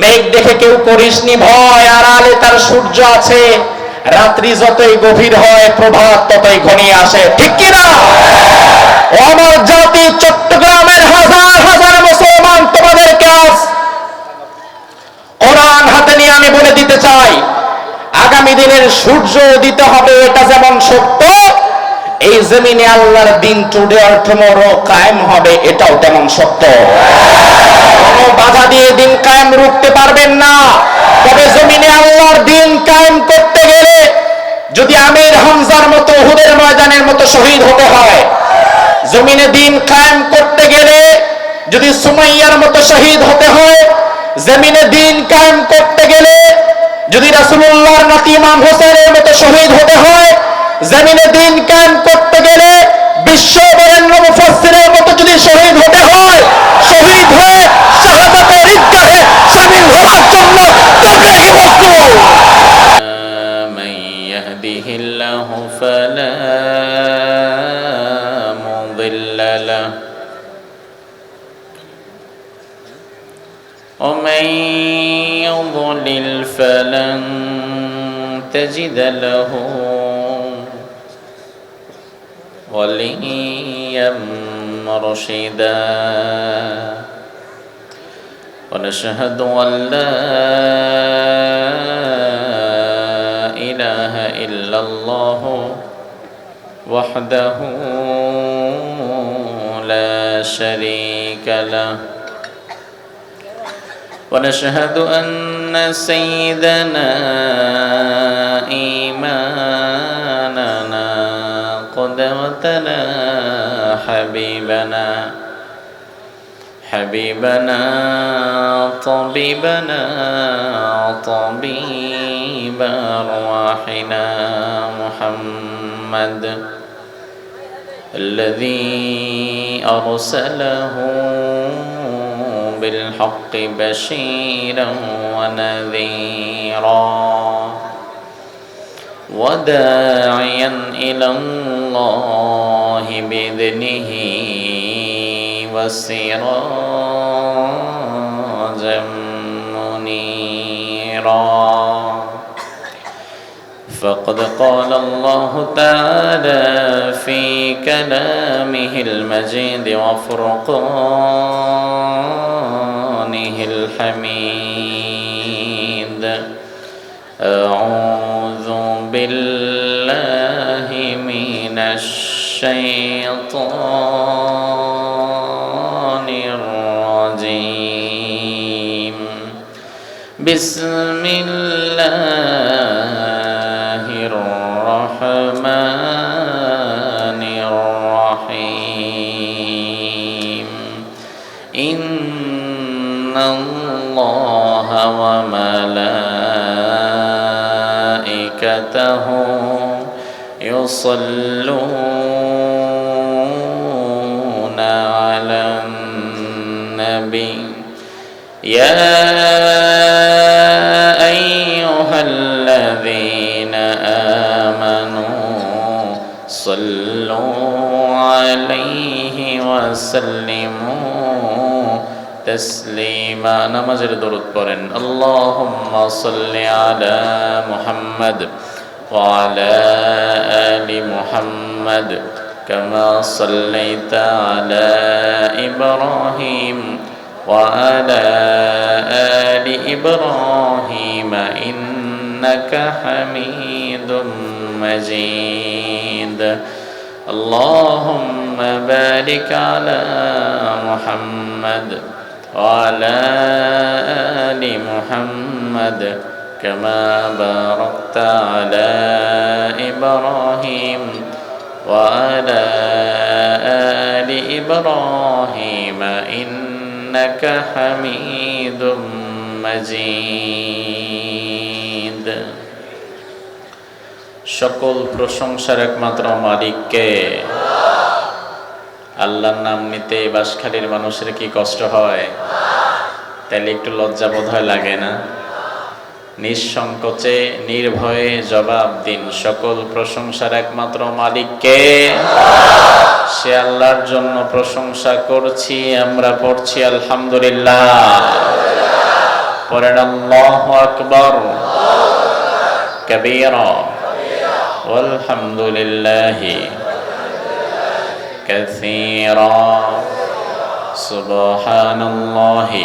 মেঘ দেখে কেউ করিসনি ভয়, আড়ালে তার সূর্য আছে। রাত্রি যতই গভীর হয় প্রভাত ততই ঘনিয়ে আসে, ঠিক কিনা? ও আমার জাতি, চট্টগ্রামের হাজার হাজার মুসলমান, তোমাদেরকে আজ কোরআন হাতে নিয়ে আমি বলে দিতে চাই, আগামী দিনের সূর্য উদিত হবে, এটা যেমন সত্য, এই জমিনে আল্লাহর দিন টুডে অর টুমরো কায়েম হবে, এটাও তেমন সত্য। কোনো বাধা দিয়ে দিন কায়েম রুখতে পারবেন না। তবে জমিনে আল্লাহর দিন কায়েম করতে গেলে যদি আমির হামজার মতো উহুদের ময়দানের মতো শহীদ হতে হয়, জমিনে দিন কায়েম করতে গেলে যদি সুমাইয়ার মতো শহীদ হতে হয়, জমিনে দিন কায়েম করতে গেলে যদি রাসূলুল্লাহর নাতি ইমাম হোসেনের মতো শহীদ হতে হয়, জমিনে দিন কায়েম করতে গেলে বিশ্ব বরেণ্য মুফাসসিরের মতো যদি শহীদ হতে হয়, শহীদ হয়ে শাহাদাতের ঈদগাহে শামিল হওয়ার জন্য তাবলীগি মজলুম। মান ইয়াহদিহিল্লাহু ফালা মুদিল্লা লাহু ওয়া মান ইউদ্লিল ফালান তাজিদ লাহু وليا مرشدا ونشهد أن لا إله إلا الله وحده لا شريك له ونشهد أن سيدنا إيماننا قدوتنا حبيبنا طبيبنا طبيب أرواحنا محمد الذي أرسله بالحق بشيرا ونذيرا وداعيا إلى الله بإذنه وسراجا منيرا فقد قال الله تعالى في كلامه المجيد وفرقانه الحميد أعوذ بالله من الشيطان الرجيم بسم الله الرحمن الرحيم إن الله وملائكته يصلون على النبي يا أيها الذين آمنوا صلوا عليه وسلموا تسليما نمازের দরুদ পড়েন اللهم صل على محمد وعلى آل محمد كما صليت على إبراهيم وعلى آل إبراهيم إنك حميد مجيد اللهم بارك على محمد وعلى آل محمد كما باركت على إبراهيم وعلى آل إبراهيم إنك حميد مجيد সকল প্রশংসার একমাত্র মালিককে। আল্লাহর নাম নিতে বাঁশখালীর মানুষের কি কষ্ট হয়? তাইলে একটু লজ্জা বোধ হয়, লাগে না? নিঃসংকোচে নির্ভয়ে জবাব দিন, সকল প্রশংসার একমাত্র মালিককে। সে আল্লাহর জন্য প্রশংসা করছি, আমরা পড়ছি আলহামদুলিল্লাহ। পড়েন আল্লাহু আকবার কাবীরা ওয়ালহামদুলিল্লাহি কাসীরা সুবহানাল্লাহি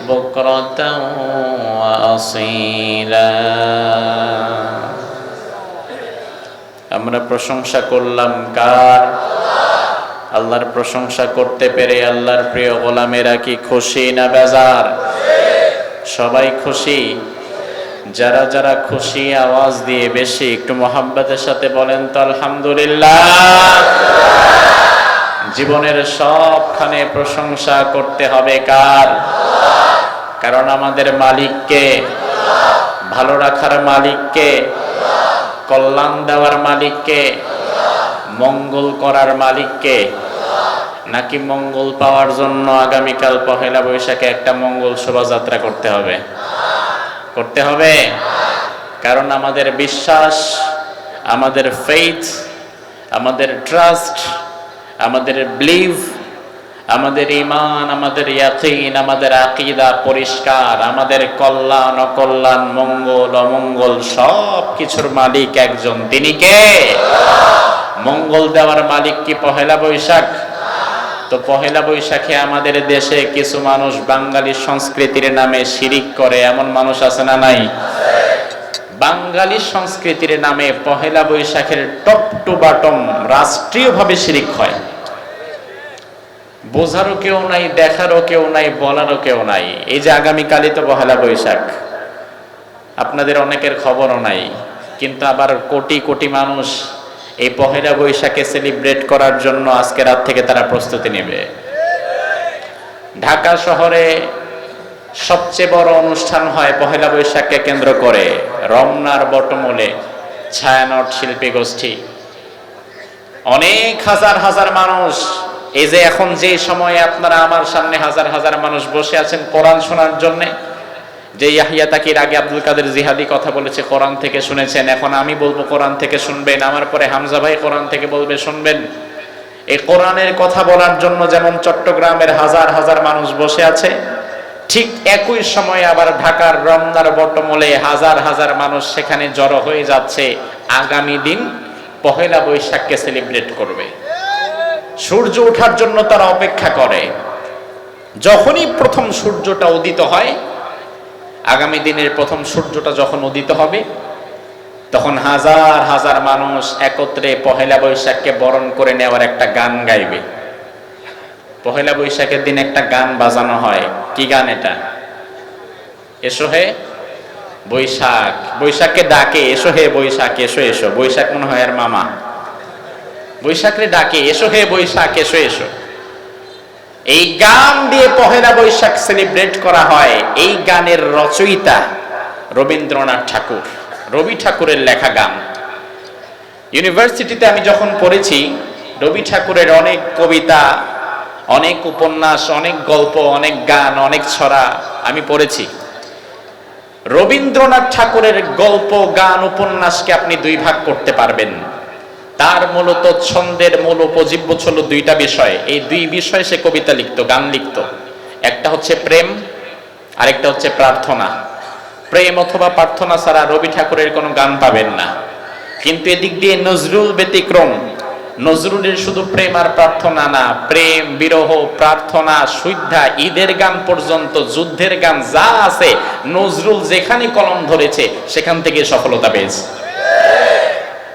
বুকরাতাও ওয়া আসীলা। আমরা প্রশংসা করলাম কার? আল্লাহর প্রশংসা করতে পেরে আল্লাহর প্রিয় গোলামেরা কি খুশি না বেজার? সবাই খুশি? যারা যারা খুশি আওয়াজ দিয়ে বেশি একটু মোহাব্বতের সাথে বলেন তো আলহামদুলিল্লাহ। জীবনের সবখানে প্রশংসা করতে হবে কার? কারণ আমাদের মালিককে, ভালো রাখার মালিককে, কল্যাণ দেওয়ার মালিককে, মঙ্গল করার মালিককে। নাকি মঙ্গল পাওয়ার জন্য আগামীকাল পহেলা বৈশাখে একটা মঙ্গল শোভাযাত্রা করতে হবে? করতে হবে। কারণ আমাদের বিশ্বাস, আমাদের ফেইথ, আমাদের ট্রাস্ট, আমাদের বিলিভ, আমাদের ঈমান, আমাদের ইয়াকিন, আমাদের আকীদা পরিষ্কার। আমাদের কল্যাণ অকল্যাণ, মঙ্গল অমঙ্গল সব কিছুর মালিক একজন। তিনি কে? মঙ্গল দেওয়ার মালিক কি পহেলা বৈশাখ? তো পহেলা বৈশাখে আমাদের দেশে কিছু মানুষ বাঙালি সংস্কৃতির নামে শিরিক করে, এমন মানুষ আছে না নাই? বাঙালি সংস্কৃতির নামে পহেলা বৈশাখের টপ টু বটম রাষ্ট্রীয়ভাবে শিরিক হয়। বোঝারও কেউ নাই, দেখারও কেউ নাই, বলারও কেউ নাই। এই যে আগামীকালই তো পহেলা বৈশাখ, আপনাদের অনেকের খবরও নাই, কিন্তু আবার কোটি কোটি মানুষ এই পহেলা বৈশাখে সেলিব্রেট করার জন্য আজকে রাত থেকে তারা প্রস্তুতি নেবে। ঢাকা শহরে সবচেয়ে বড় অনুষ্ঠান হয় পহেলা বৈশাখকে কেন্দ্র করে রমনার বটমূলে ছায়ানট শিল্পী গোষ্ঠী। অনেক হাজার হাজার মানুষ, এই যে এখন যে সময়ে আপনারা আমার সামনে হাজার হাজার মানুষ বসে আছেন কোরআন শোনার জন্যে, যে ইয়াহিয়া তাকির আগে আব্দুল কাদের জিহাদি কথা বলেছে কোরআন থেকে শুনেছেন, এখন আমি বলবো কোরআন থেকে শুনবেন, আমার পরে হামজা ভাই কোরআন থেকে বলবে শুনবেন। এই কোরআনের কথা বলার জন্য যেমন চট্টগ্রামের হাজার হাজার মানুষ বসে আছে, ঠিক একই সময়ে আবার ঢাকার রমনার বটমূলে হাজার হাজার মানুষ সেখানে জড়ো হয়ে যাচ্ছে আগামী দিন পহেলা বৈশাখকে সেলিব্রেট করবে। সূর্য ওঠার জন্য তারা অপেক্ষা করে। যখনই প্রথম সূর্যটা উদিত হয়, আগামী দিনের প্রথম সূর্যটা যখন উদিত হবে, তখন হাজার হাজার মানুষ একত্রে পহেলা বৈশাখকে বরণ করে নেওয়ার একটা গান গাইবে। পহেলা বৈশাখের দিন একটা গান বাজানো হয়। কি গান এটা? এসো হে বৈশাখ। বৈশাখকে ডাকে, এসো হে বৈশাখ, এসো এসো। বৈশাখ মনে হয় আর মামা। বৈশাখরে ডাকে, এসো হে বৈশাখ, এসো এসো। এই গান দিয়ে পহেলা বৈশাখ সেলিব্রেট করা হয়। এই গানের রচয়িতা রবীন্দ্রনাথ ঠাকুর, রবি ঠাকুরের লেখা গান। ইউনিভার্সিটিতে আমি যখন পড়েছি, রবি ঠাকুরের অনেক কবিতা, অনেক উপন্যাস, অনেক গল্প, অনেক গান, অনেক ছড়া আমি পড়েছি। রবীন্দ্রনাথ ঠাকুরের গল্প, গান, উপন্যাসকে আপনি দুই ভাগ করতে পারবেন। তার মূলত ছন্দের মূল উপজীব্য ছিল দুইটা বিষয়। এই দুই বিষয়ে সে কবিতা লিখতো, গান লিখতো। একটা হচ্ছে প্রেম, আরেকটা হচ্ছে প্রার্থনা। প্রেম অথবা প্রার্থনা ছাড়া রবি ঠাকুরের কোনো গান পাবেন না। কিন্তু এদিক দিয়ে নজরুল ব্যতিক্রম। নজরুলের শুধু প্রেম আর প্রার্থনা না, প্রেম, বিরহ, প্রার্থনা, সুদ্ধা, ঈদের গান পর্যন্ত, যুদ্ধের গান যা আছে, নজরুল যেখানে কলম ধরেছে সেখান থেকে সফলতা পেয়েছে।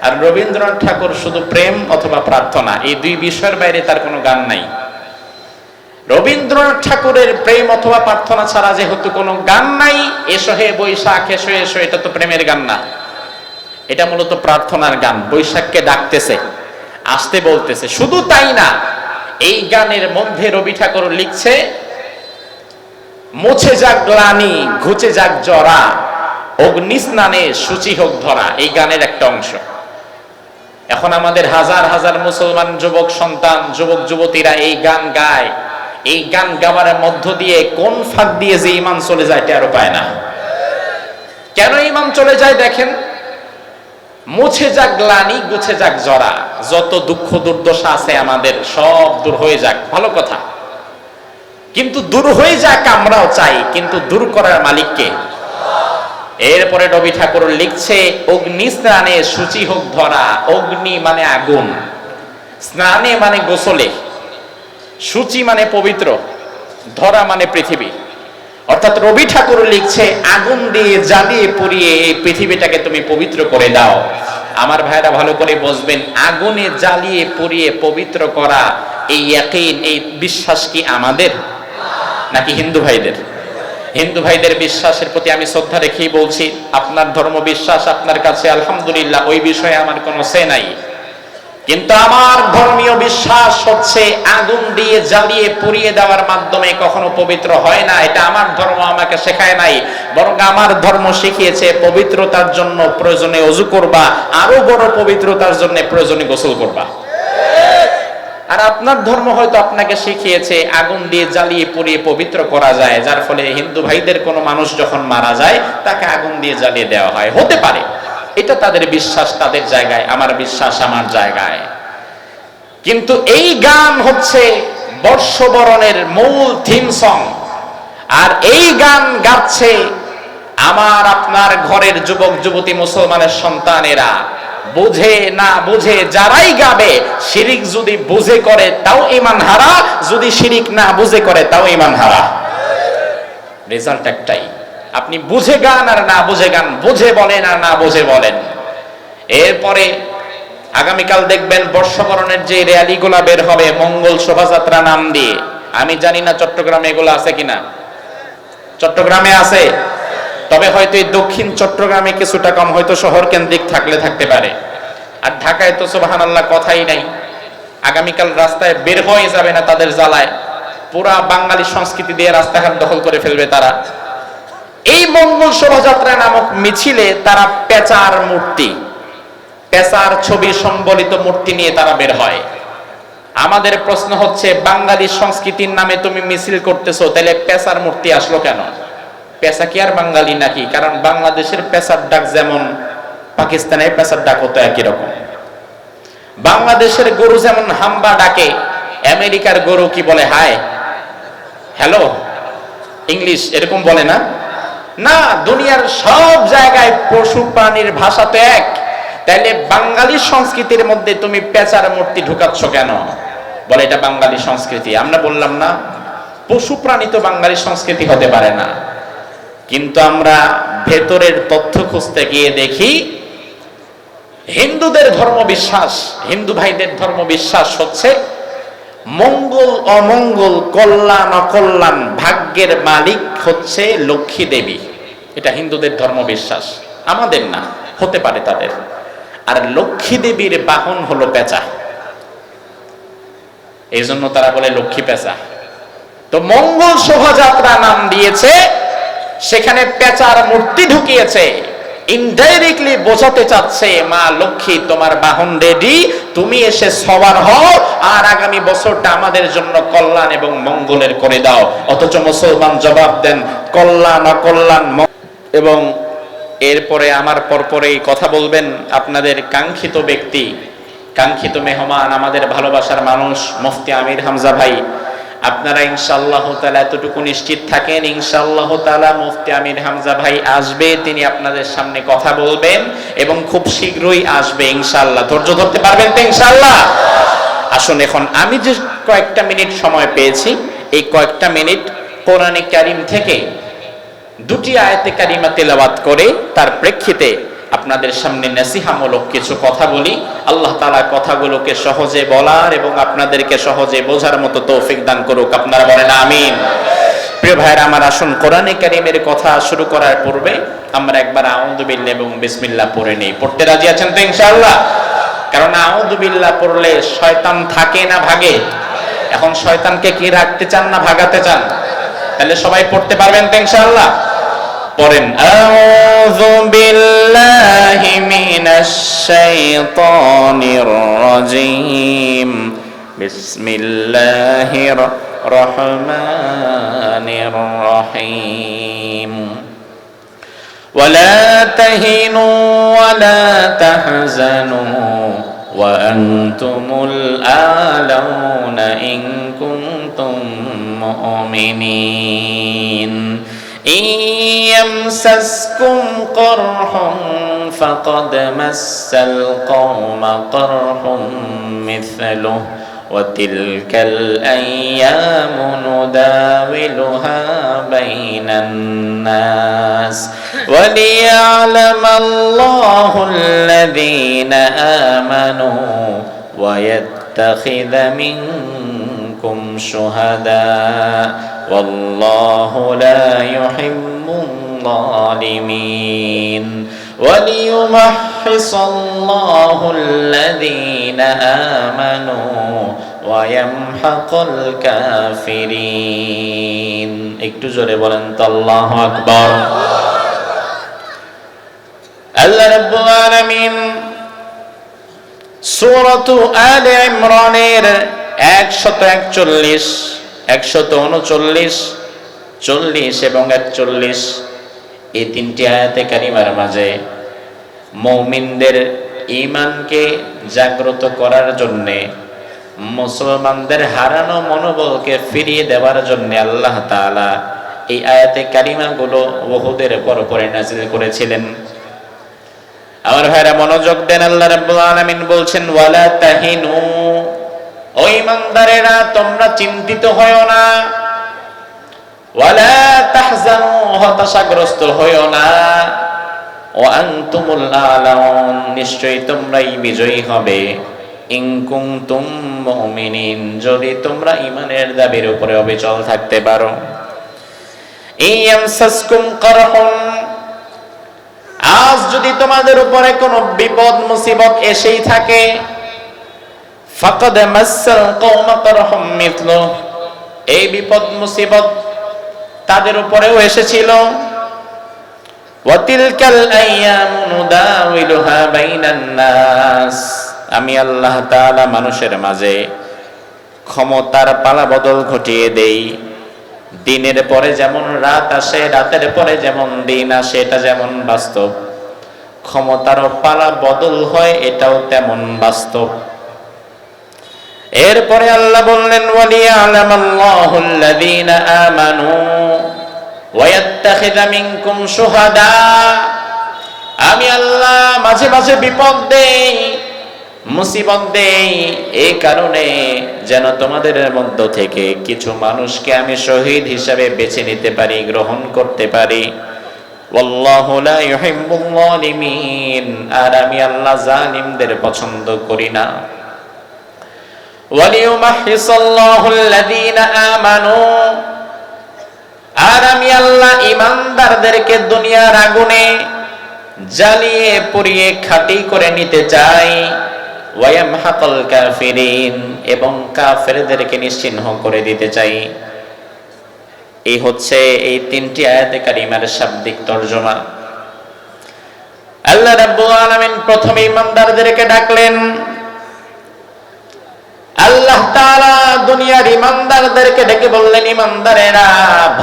আর রবীন্দ্রনাথ ঠাকুর শুধু প্রেম অথবা প্রার্থনা, এই দুই বিষয়ের বাইরে তার কোনো গান নাই। রবীন্দ্রনাথ ঠাকুরের প্রেম অথবা প্রার্থনা ছাড়া যেহেতু কোনো গান নাই, এসো হে বৈশাখ, এসো এসো, এটা তো প্রেমের গান না, এটা মূলত প্রার্থনার গান। বৈশাখকে ডাকতেছে, আসতে বলতেছে। শুধু তাই না, এই গানের মধ্যে রবি ঠাকুর লিখছে, মুছে যাক গ্লানি, ঘুচে যাক জরা, অগ্নি স্নানে সূচি হোক ধরা। এই গানের একটা অংশ। এখন আমাদের হাজার হাজার মুসলমান যুবক সন্তান, যুবক যুবতীরা এই গান গায়। এই গান গাওয়ার মধ্য দিয়ে কোন ফাঁক দিয়ে যে ঈমান চলে যায় টেরও পায় না। কেন ঈমান চলে যায় দেখেন। মুছে যাক গ্লানি, গুছে যাক জরা, যত দুঃখ দুর্দশা আছে আমাদের সব দূর হয়ে যাক, ভালো কথা। কিন্তু দূর হয়ে যাক আমরাও চাই, কিন্তু দূর করার মালিককে। এরপরে রবি ঠাকুর লিখছে, অগ্নি স্নানে শুচি হোক ধরা। অগ্নি মানে আগুন, স্নানে মানে গোসলে, শুচি মানে পবিত্র, ধরা মানে পৃথিবী। অর্থাৎ রবি ঠাকুর লিখছে, আগুন দিয়ে জ্বালিয়ে পুড়িয়ে এই পৃথিবীটাকে তুমি পবিত্র করে দাও। আমার ভাইরা ভালো করে বুঝবেন, আগুনে জ্বালিয়ে পুড়িয়ে পবিত্র করা এই ইয়াকিন, এই বিশ্বাস কি আমাদের নাকি হিন্দু ভাইদের? হিন্দু ভাইদের বিশ্বাসের প্রতি আমি শ্রদ্ধা রেখেই বলছি, আপনার ধর্ম বিশ্বাস আপনার কাছে আলহামদুলিল্লাহ, ওই বিষয়ে আমার কোনো সে নাই। কিন্তু আমার ধর্মীয় বিশ্বাস হচ্ছে আগুন দিয়ে জ্বালিয়ে পুড়িয়ে দেওয়ার মাধ্যমে কখনো পবিত্র হয় না। এটা আমার ধর্ম আমাকে শেখায় নাই, বরং আমার ধর্ম শিখিয়েছে পবিত্রতার জন্য প্রয়োজনে ওযু করবা, আরো বড় পবিত্রতার জন্য প্রয়োজনে গোসল করবা। আর আপনার ধর্ম হয়তো আপনাকে শিখিয়েছে আগুন দিয়ে জ্বালিয়ে পুড়িয়ে পবিত্র করা যায়, যার ফলে হিন্দু ভাইদের কোনো মানুষ যখন মারা যায় তাকে আগুন দিয়ে জ্বালিয়ে দেওয়া হয়। হতে পারে, এটা তাদের বিশ্বাস, তাদের জায়গায়, আমার বিশ্বাস আমার জায়গায়। কিন্তু এই গান হচ্ছে বর্ষবরণের মূল থিম সং, আর এই গান গাচ্ছে আমার আপনার ঘরের যুবক যুবতী মুসলমানের সন্তানেরা। বুঝে না বুঝে যারাই গাবে, শিরিক যদি বুঝে করে তাও ঈমান হারা, যদি শিরিক না বুঝে করে তাও ঈমান হারা। রেজাল্ট একটাই, আপনি বুঝে গান আর না বুঝে গান, বুঝে বলেন আর না বুঝে বলেন। এরপরে আগামীকাল দেখবেন বর্ষবরণের যে র্যালিগুলা বের হবে মঙ্গল শোভাযাত্রা নাম দিয়ে। আমি জানি না চট্টগ্রামে এগুলো আছে কিনা, চট্টগ্রামে আছে, তবে হয়তো এই দক্ষিণ চট্টগ্রামে কিছুটা কম, হয়তো শহর কেন্দ্রিক থাকলে থাকতে পারে। আর ঢাকায় তো সুবহানাল্লাহ কথাই নাই, আগামীকাল রাস্তায় বের হয়ে যাবে না তাদের জ্বালায়, পুরা বাঙালি সংস্কৃতি দিয়ে রাস্তাঘাট দখল করে ফেলবে তারা। এই মঙ্গল শোভাযাত্রা নামক মিছিলে তারা পেঁচার মূর্তি, পেঁচার ছবি সম্বলিত মূর্তি নিয়ে তারা বের হয়। আমাদের প্রশ্ন হচ্ছে, বাঙালি সংস্কৃতির নামে তুমি মিছিল করতেছো, তাহলে পেঁচার মূর্তি আসলো কেন? পেঁচা কি আর বাঙালি নাকি? কারণ বাংলাদেশের পেঁচার ডাক যেমন পাকিস্তানের পেঁচার ডাক হতো একই রকম। বাংলাদেশের গরু যেমন হাম্বা ডাকে, আমেরিকার গরু কি বলে? হাই, হ্যালো, ইংলিশ এরকম বলে না? না, দুনিয়ার সব জায়গায় পশু প্রাণীর ভাষা তো এক। তাইলে বাঙালি সংস্কৃতির মধ্যে তুমি পেঁচার মূর্তি ঢুকাচ্ছ কেন? বলে এটা বাঙালি সংস্কৃতি। আমরা বললাম না, পশু প্রাণী তো বাঙালি সংস্কৃতি হতে পারে না। কিন্তু আমরা ভেতরের তথ্য খুঁজতে গিয়ে দেখি, হিন্দুদের ধর্ম বিশ্বাস, হিন্দু ভাইদের ধর্ম বিশ্বাস হচ্ছে মঙ্গল অমঙ্গল, কল্যাণ অকল্যাণ, ভাগ্যের মালিক হচ্ছে লক্ষ্মী দেবী। এটা হিন্দুদের ধর্ম বিশ্বাস, আমাদের না, হতে পারে তাদের। আর লক্ষ্মী দেবীর বাহন হলো পেঁচা, এই জন্য তারা বলে লক্ষ্মী পেঁচা। তো মঙ্গল শোভাযাত্রা নাম দিয়েছে, সেখানে পেঁচার মূর্তি ঢুকিয়েছে, ইনডাইরেক্টলি বোঝাতে চাচ্ছে মা লক্ষ্মী তোমার বাহন রেডি, তুমি এসে সবার হও আর আগামী বছরটা আমাদের জন্য কল্যাণ এবং মঙ্গলের করে দাও। অথচ মুসলমান জবাব দেন কল্যাণ অকল্যাণ। এবং এরপরে আমার পরপরেই কথা বলবেন আপনাদের কাঙ্ক্ষিত ব্যক্তি, কাঙ্ক্ষিত মেহমান, আমাদের ভালোবাসার মানুষ মুফতি আমির হামজা ভাই। আপনারা ইনশাআল্লাহ তাআলা এতটুকু নিশ্চিত থাকেন, ইনশাআল্লাহ তাআলা মুফতি আমির হামজা ভাই আসবে, তিনি আপনাদের সামনে কথা বলবেন এবং খুব শীঘ্রই আসবে ইনশাআল্লাহ। ধৈর্য ধরতে পারবেন তো ইনশাআল্লাহ? আসুন, এখন আমি যে কয়েকটা মিনিট সময় পেয়েছি, এই কয়েকটা মিনিট কোরআনে কারীম থেকে দুটি আয়াতে কারিমা তেলাওয়াত করে তার প্রেক্ষিতে আপনাদের সামনে নসিহামূলক কিছু কথা বলি। আল্লাহ তাআলা কথাগুলোকে সহজে বলার এবং আপনাদেরকে সহজে বোঝার মতো তৌফিক দান করুক। আপনারা বলেন আমিন। প্রিয় ভাইরা আমার, আসুন কোরআনে কারীমের কথা শুরু করার পূর্বে আমরা একবার আউযু বিল্লাহ এবং বিসমিল্লাহ পড়ে নেই। পড়তে রাজি আছেন তো ইনশাআল্লাহ? কারণ আউযু বিল্লাহ পড়লে শয়তান থাকে না ভাগে। এখন শয়তানকে কি রাখতে চান না ভাগাতে চান? তাহলে সবাই পড়তে পারবেন তো ইনশাআল্লাহ? পড়েন, আউযু বিল্লাহি মিনাশ শাইতানির রাজীম, বিসমিল্লাহির রহমানির রহিম। ওয়ালা তাহিনু ওয়ালা তাহজানু ওয়া আনতুমুল আলাউনা ইন কুনতুম মুমিনিন إن يمسسكم قرح فقد مس القوم قرح مثله وتلك الأيام نداولها بين الناس وليعلم الله الذين آمنوا ويتخذ منكم شهداء والله لا يحب الظالمين وليمحص الله الذين آمنوا ويمحق الكافرين একটু জোরে বলেন তো আল্লাহু আকবার। আল্লাহ রাব্বুল আলামিন সূরাতু আলে ইমরানের 141 139 40 এবং 41 এই তিনটি আয়াতে কারিমার মাঝে মুমিনদের ঈমানকে জাগ্রত করার জন্য মুসলমানদের হারানো মনোবলকে ফিরিয়ে দেওয়ার জন্য আল্লাহ তাআলা এই আয়াতে কারিমাগুলো উহুদের পরে নাযিল করেছিলেন। আমার ভাইরা মনোযোগ দেন, আল্লাহ রাব্বুল আলামিন বলছেন ওয়ালা তাহিনু, ও ঈমানদারেরা তোমরা চিন্তিত হয়ো না, ওয়ালা তাহজানু হতাশাগ্রস্ত হয়ো না, ওয়া আনতুমুল আ'লাউন নিশ্চয়ই তোমরাই বিজয়ী হবে, ইন কুনতুম মুমিনিন যদি তোমরা ঈমানের দাবির উপরে অবিচল থাকতে পারো। ইয়ামসাসকুম কারহুন, আজ যদি তোমাদের উপরে কোনো বিপদ মুসিবত এসেই থাকে, ফাকাদ মাসাল কওমা কারহুম মিথলু, এই বিপদ মুসিবত তাদের উপরেও এসেছিল। ওয়া তিলকাল আইয়ামু নুদাউিলুহা বাইনান নাস, আমি আল্লাহ তাআলা মানুষের মাঝে ক্ষমতার পালা বদল ঘটিয়ে দেই। দিনের পরে যেমন রাত আসে, রাতের পরে যেমন দিন আসে, এটা যেমন বাস্তব, ক্ষমতারও পালা বদল হয়, এটাও তেমন বাস্তব। এরপরে আল্লাহ বললেন ওয়ালিয়ালামাল্লাহুল্লাযীনা আমানু ওয়া ইয়াত্তাখিযা মিনকুম শুহাদা, আমি আল্লাহ মাঝে মাঝে বিপদ দেই, মুসিবত দেই, এই কারণে যেন তোমাদের মধ্য থেকে কিছু মানুষকে আমি শহীদ হিসাবে বেছে নিতে পারি, গ্রহণ করতে পারি। ওয়াল্লাহু লা ইউহিব্বুল যালিমিন, আর আমি আল্লাহ জালিমদের পছন্দ করি না। ওয়ালিয়ুমাহহিসাল্লাহুল্লাযীনা আমানু, আর আমি আল্লাহ ঈমানদারদেরকে দুনিয়ার আগুনে জ্বালিয়ে পুড়িয়ে খাঁটি করে নিতে চাই। ওয়ায়ামহাকাল কাফিরিন, এবং কাফেরদেরকে নিশ্চিহ্ন করে দিতে চাই। এই হচ্ছে এই তিনটি আয়াতে কারিমার শাব্দিক তরজমা। আল্লাহ রাব্বুল আলামিন প্রথমে ঈমানদারদেরকে ডাকলেন। আল্লাহ তাআলা দুনিয়ার ঈমানদারদেরকে ডেকে বললেন, ঈমানদারেরা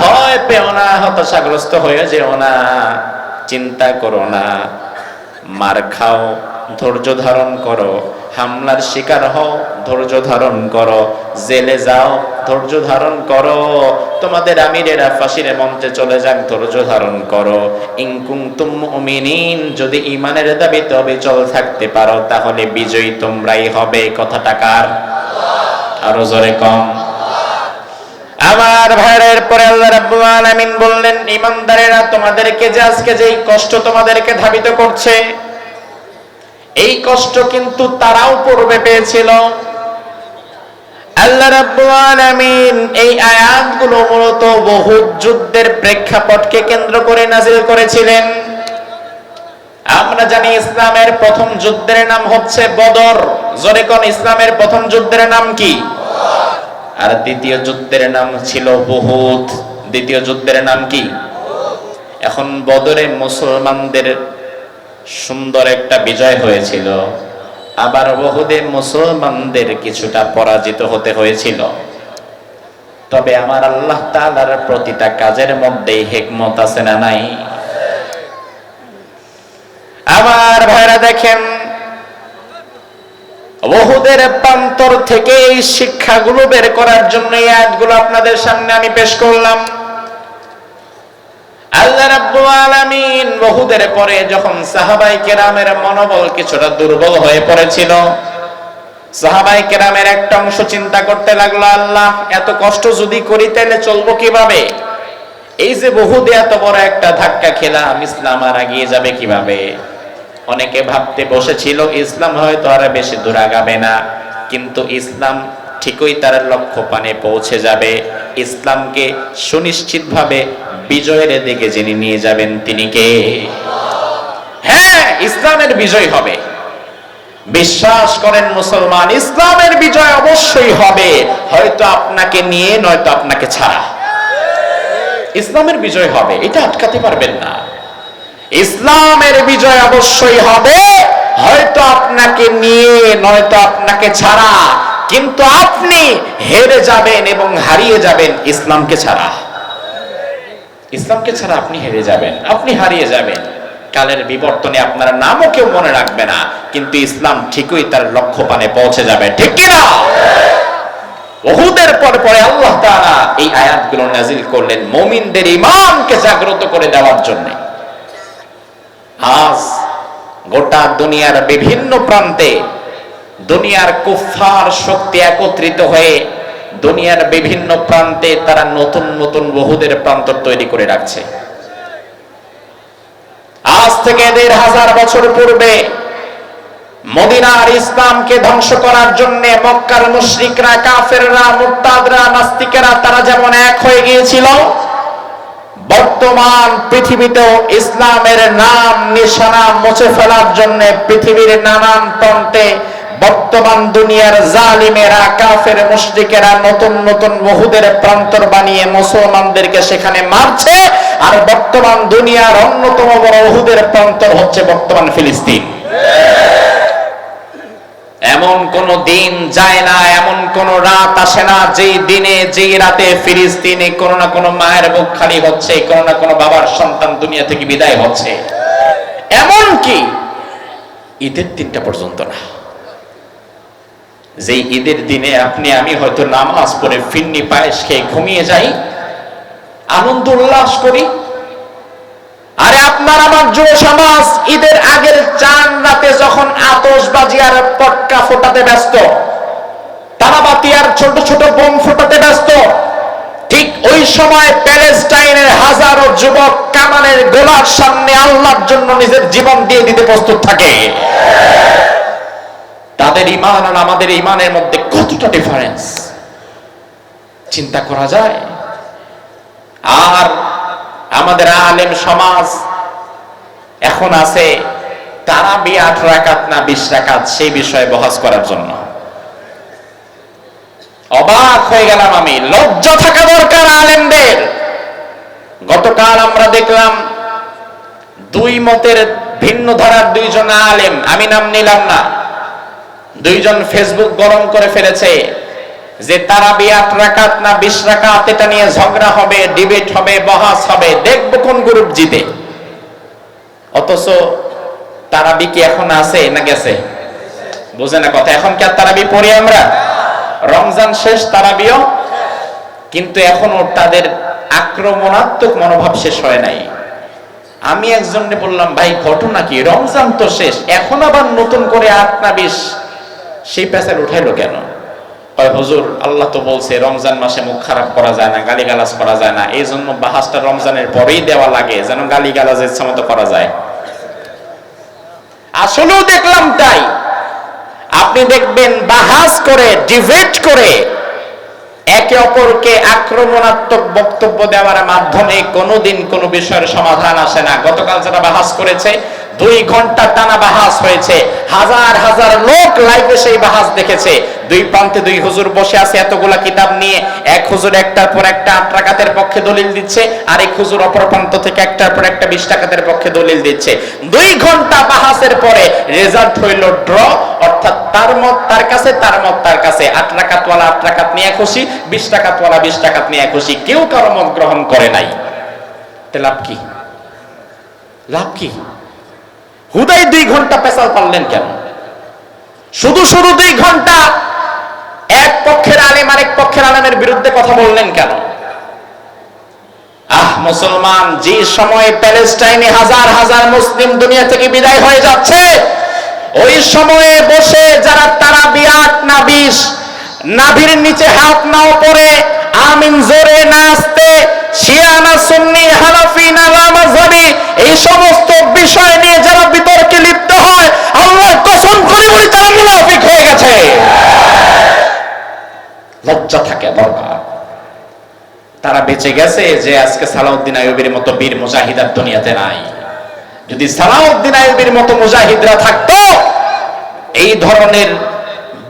ভয় পেও না, হতাশাগ্রস্ত হয়ে যেও না, চিন্তা করো না, মার খাও, ধৈর্য ধারণ করো, হামলার শিকার হও, ধৈর্য ধারণ করো, জেলে যাও, ধৈর্য ধারণ করো, তোমাদের আমিরেরা ফাঁসির মঞ্চে চলে যাক, ধৈর্য ধারণ করো। ইন কুনতুম মুমিনিন, যদি ঈমানের দাবিতে অবিচল থাকতে পারো তাহলে বিজয়ী তোমরাই হবে। কথাটা কার? আরো জোরে কম। আমার ভাইয়ের পরে আল্লাহ রাব্বুল আলামিন বললেন, ঈমানদারেরা তোমাদেরকে যে আজকে যেই কষ্ট তোমাদেরকে ধাবিত করছে, এই কষ্ট কিন্তু তারাও পূর্বে পেয়েছিল। আল্লাহ রাব্বুল আলামিন এই আয়াতগুলো মূলত উহুদ যুদ্ধের প্রেক্ষাপটকে কেন্দ্র করে নাযিল করেছিলেন। আমরা জানি ইসলামের প্রথম যুদ্ধের নাম হচ্ছে বদর। জোরে কোন, ইসলামের প্রথম যুদ্ধের নাম কি? আর দ্বিতীয় যুদ্ধের নাম ছিল উহুদ। দ্বিতীয় যুদ্ধের নাম কি? এখন বদরে মুসলমানদের সুন্দর একটা বিজয় হয়েছিল, আবার উহুদে মুসলমানদের কিছুটা পরাজিত হতে হয়েছিল। তবে আমার আল্লাহ তাআলার প্রতিটা কাজের মধ্যেই হিকমত আছে না নাই? আমার ভাইরা দেখেন, উহুদের প্রান্তর থেকে এই শিক্ষাগুলো বের করার জন্য এই আয়াতগুলো আপনাদের সামনে আমি পেশ করলাম। আল্লাহ রাব্বুল আলামিন উহুদের পরে যখন সাহাবায়ে কেরামের মনোবল কিছুটা দুর্বল হয়ে পড়েছিল, সাহাবায়ে কেরামের একটা অংশ চিন্তা করতে লাগলো, আল্লাহ এত কষ্ট যদি করি তাহলে চলবো কিভাবে? এই যে উহুদে এত বড় একটা ধাক্কা খেলাম, ইসলাম আর এগিয়ে যাবে কিভাবে? অনেকে ভাবতে বসেছিল ইসলাম হয়তো আর বেশি দূর আগাবে না, কিন্তু ইসলাম ঠিকই তার লক্ষ্য পানে পৌঁছে যাবে। ইসলামকে সুনিশ্চিতভাবে বিজয়ের দিকে যিনি নিয়ে যাবেন তিনি কে? হ্যাঁ, ইসলামের বিজয় হবে। বিশ্বাস করেন মুসলমান, ইসলামের বিজয় অবশ্যই হবে, হয়তো আপনাকে নিয়ে নয়তো আপনাকে ছাড়া। ইসলামের বিজয় হবে, এটা আটকাতে পারবেন না। ইসলামের বিজয় অবশ্যই হবে, হয়তো আপনাকে নিয়ে নয়তো আপনাকে ছাড়া, কিন্তু আপনি হেরে যাবেন এবং হারিয়ে যাবেন ইসলামকে ছাড়া। ইসলামকে ছাড়া আপনি হেরে যাবেন, আপনি হারিয়ে যাবেন। কালের বিবর্তনে আপনার নামও কেউ মনে রাখবে না, কিন্তু ইসলাম ঠিকই তার লক্ষ্য পানে পৌঁছে যাবে, ঠিক কিনা? উহুদের পরে আল্লাহ তাআলা এই আয়াতগুলো নাযিল করলেন মুমিনদের ঈমানকে জাগ্রত করে দেওয়ার জন্য। আজ গোটা দুনিয়ার বিভিন্ন প্রান্তে দুনিয়ার কুফফার শক্তি একত্রিত হয়ে দুনিয়ার বিভিন্ন প্রান্তে তারা নতুন নতুন উহুদের প্রান্তর তৈরি করে রাখছে। আজ থেকে ১৫০০ বছর পূর্বে মদিনার ইসলামকে ধ্বংস করার জন্য মক্কার মুশরিকরা, কাফেররা, মুরতাদরা, নাস্তিকেরা তারা যেমন এক হয়ে গিয়েছিল, বর্তমান পৃথিবীতেও ইসলামের নাম নিশানা মুছে ফেলার জন্য পৃথিবীর নানান প্রান্তে বর্তমান দুনিয়ার জালিমেরা, কাফের মুশরিকেরা নতুন নতুন উহুদের প্রান্তর বানিয়ে মুসলমানদেরকে সেখানে মারছে। আর বর্তমান দুনিয়ার অন্যতম বড় উহুদের প্রান্তর হচ্ছে বর্তমান ফিলিস্তিন। এমন কোন দিন যায় না, এমন কোন রাত আসে না যেই দিনে যেই রাতে ফিলিস্তিনে কোনো না কোনো মায়ের বুক খালি হচ্ছে, কোনো না কোনো বাবার সন্তান দুনিয়া থেকে বিদায় হচ্ছে। এমন কি ঈদের দিনটা পর্যন্ত না, যেই ঈদের দিনে আপনি আমি হয়তো নামাজ পড়ে ফিন্নি পায়েস খেয়ে ঘুমিয়ে যাই, আনন্দ উল্লাস করি। আরে আপনার আমার যুব সমাজ ঈদের আগের চাঁদ রাতে যখন আতশবাজি আর পটকা ফোটাতে ব্যস্ত, তারাবাতি আর ছোট ছোট বোম ফোটাতে ব্যস্ত, ঠিক ওই সময় প্যালেস্টাইনের হাজারো যুবক কামানের গোলার সামনে আল্লাহর জন্য নিজের জীবন দিয়ে দিতে প্রস্তুত থাকে। তাদের ঈমান আর আমাদের ঈমানের মধ্যে কতটা ডিফারেন্স চিন্তা করা যায়। আর আমাদের আলেম সমাজ এখন আছে তারাবি ৮ রাকাত না ২০ রাকাত, সেই বিষয়ে বহাস করার জন্য। অবাক হয়ে গেলাম আমি, লজ্জা থাকা দরকার আলেমদের। গতকাল আমরা দেখলাম দুই মতের ভিন্ন ধারার দুইজন আলেম, আমি নাম নিলাম না, দুইজন ফেসবুক গরম করে ফেলেছে যে তারাবি ৮ রাকাত না ২০ রাকাত, এটা নিয়ে ঝগড়া হবে, ডিবেট হবে, বহাস হবে, দেখবো কোন গ্রুপ জিতে। অথচ তারাবি কি এখন আছে না গেছে? বুঝে না কথা। এখন কি আর তারাবি পড়ি আমরা? রমজান শেষ, তারাবিও, কিন্তু এখনো তাদের আক্রমণাত্মক মনোভাব শেষ হয় নাই। আমি একজনকে বললাম, ভাই ঘটনা কি? রমজান তো শেষ, এখন আবার নতুন করে ৮ না ২০ সেই প্যাসেল উঠাইলো কেন? হুজুর, আল্লাহ তো বলছে রমজান মাসে মুখ খারাপ করা যায় না, গালিগালাজ করা যায় না, এই জন্য বাহাসটা রমজানের পরেই দেওয়া লাগে, যেন গালিগালাজ ইচ্ছা মতো করা যায়। আসলেও দেখলাম তাই। আপনি দেখবেন বাহাস করে, ডিবেট করে, একে অপরকে আক্রমণাত্মক বক্তব্য দেওয়ার মাধ্যমে কোনোদিন কোনো বিষয়ের সমাধান আসে না। গতকাল যারা বাহাস করেছে, 2 ঘন্টা টানা বাহাস হয়েছে, হাজার হাজার লোক লাইভে সেই বাহাস দেখেছে। দুই প্রান্তে দুই হুজুর বসে আছে এতগুলা কিতাব নিয়ে, এক হুজুর একটার পর একটা ৮ রাকাতের পক্ষে দলিল দিচ্ছে, আর এক হুজুর অপর প্রান্ত থেকে একটার পর একটা ২০ রাকাতের পক্ষে দলিল দিচ্ছে। 2 ঘন্টা বাহাসের পরে রেজাল্ট হইল ড্র, অর্থাৎ তার মত তার কাছে, তার মত তার কাছে। ৮ রাকাতওয়ালা ৮ রাকাত নিয়ে খুশি, ২০ রাকাতওয়ালা ২০ রাকাত নিয়ে খুশি, কেউ কারো মত গ্রহণ করে নাই। লাভ কি? লাভ কি? হুদাই 2 ঘন্টা পেশাল পারলেন কেন? শুধু 2 ঘন্টা এক পক্ষের আলেম আরেক পক্ষের আলেমের বিরুদ্ধে কথা বললেন কেন? মুসলমান, যে সময়ে প্যালেস্টাইনে হাজার হাজার মুসলিম দুনিয়া থেকে বিদায় হয়ে যাচ্ছে, ওই সময়ে বসে যারা তারাবিয়াত না 20 নাভির নিচে হাত নাও পরে আমিন জোরে নাচতে, শিয়া না সুন্নি, হানাফি না মাযহাবি, এই সমস্ত বিষয় নিয়ে যারা বিতর্কে লিপ্ত হয়, আল্লাহ কসম করে বলি তারা মুনাফিক হয়ে গেছে। লজ্জা থাকে দরকার। তারা বেঁচে গেছে যে আজকে সালাউদ্দিন আইয়ুবীর মতো বীর মুজাহিদ দুনিয়াতে নাই। যদি সালাউদ্দিন আইয়ুবীর মতো মুজাহিদরা থাকতো, এই ধরনের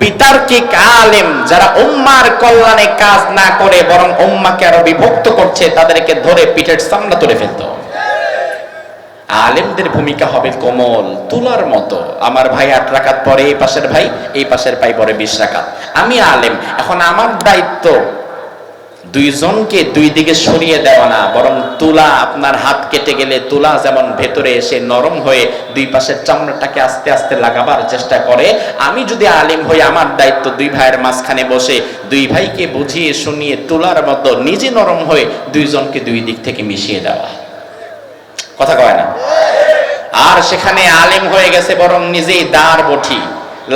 বিতার্কিক আলেম যারা উম্মার কল্যাণে কাজ না করে বরং উম্মাকে আরো বিভক্ত করছে, তাদেরকে ধরে পিঠের চামড়া তুলে ফেলতো। আলেমদের ভূমিকা হবে কোমল তুলার মতো। আমার ভাই 8 রাকাত পরে, এই পাশের ভাই এই পাশের ভাই পরে 20 রাকাত। আমি আলেম, এখন আমার দায়িত্ব দুইজনকে দুই দিকে সরিয়ে দেওয়া না, বরং তুলা, আপনার হাত কেটে গেলে তুলা যেমন ভেতরে এসে নরম হয়ে দুই পাশের চামড়াটাকে আস্তে আস্তে লাগাবার চেষ্টা করে, আমি যদি আলেম হই আমার দায়িত্ব দুই ভাইয়ের মাঝখানে বসে দুই ভাইকে বুঝিয়ে শুনিয়ে তুলার মতো নিজে নরম হয়ে দুইজনকে দুই দিক থেকে মিশিয়ে দেওয়া। কথা কয় না? আর সেখানে আলেম হয়ে গেছে বরং নিজেই দাঁড় বঠি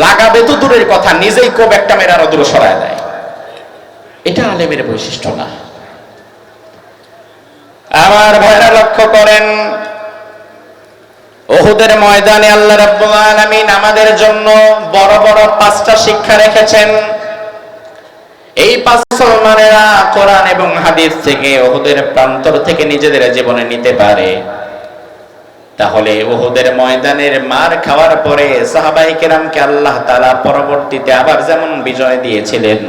লাগাবে তো দূরের কথা, নিজেই কোপ একটা মেরে আরো দূরে সরায় দেয়। এটা আলেমের বৈশিষ্ট্য না। আমার ভাইরা লক্ষ্য করেন, উহুদের ময়দানে আল্লাহ রাব্বুল আলামিন আমাদের জন্য বড় বড় 5টা শিক্ষা রেখেছেন। এই 5 মুসলমানেরা কোরআন এবং হাদিস থেকে উহুদের প্রান্তর থেকে নিজেদের জীবনে নিতে পারে, তাহলে উহুদের ময়দানের মার খাওয়ার পরে সাহাবায়ে কেরামকে আল্লাহ তাআলা পরবর্তীতে আবার যেমন বিজয় দিয়েছিলেন,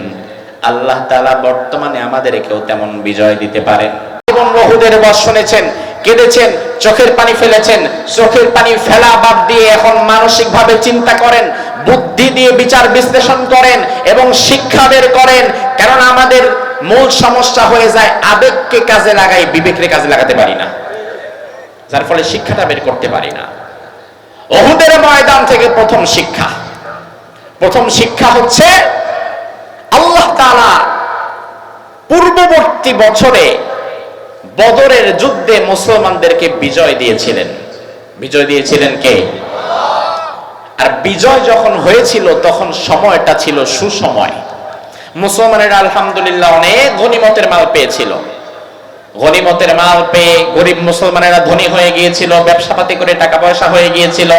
আল্লাহ তাআলা বর্তমানে আমাদেরকেও তেমন বিজয় দিতে পারেন। এবং উহুদের বর্ষ শুনেছেন, কেঁদেছেন, চোখের পানি ফেলেছেন। চোখের পানি ফেলা বাদ দিয়ে এখন মানসিকভাবে চিন্তা করেন, বুদ্ধি দিয়ে বিচার বিশ্লেষণ করেন এবং শিক্ষা বের করেন। কারণ আমাদের মূল সমস্যা হয়ে যায় আবেগকে কাজে লাগাই, বিবেককে কাজে লাগাতে পারি না, যার ফলে শিক্ষাটা বের করতে পারি না। উহুদের ময়দান থেকে প্রথম শিক্ষা হচ্ছে আল্লাহ তাআলা পূর্ববর্তী বছরে বদরের যুদ্ধে মুসলমানদেরকে বিজয় দিয়েছিলেন কে? আর বিজয় যখন হয়েছিল তখন সময়টা ছিল সুসময়। মুসলমানেরা আলহামদুলিল্লাহ অনেক গনিমতের মাল পেয়েছিল। গনিমতের মাল পেয়ে গরিব মুসলমানেরা ধনী হয়ে গিয়েছিল, ব্যবসাপাতি করে টাকা পয়সা হয়ে গিয়েছিল,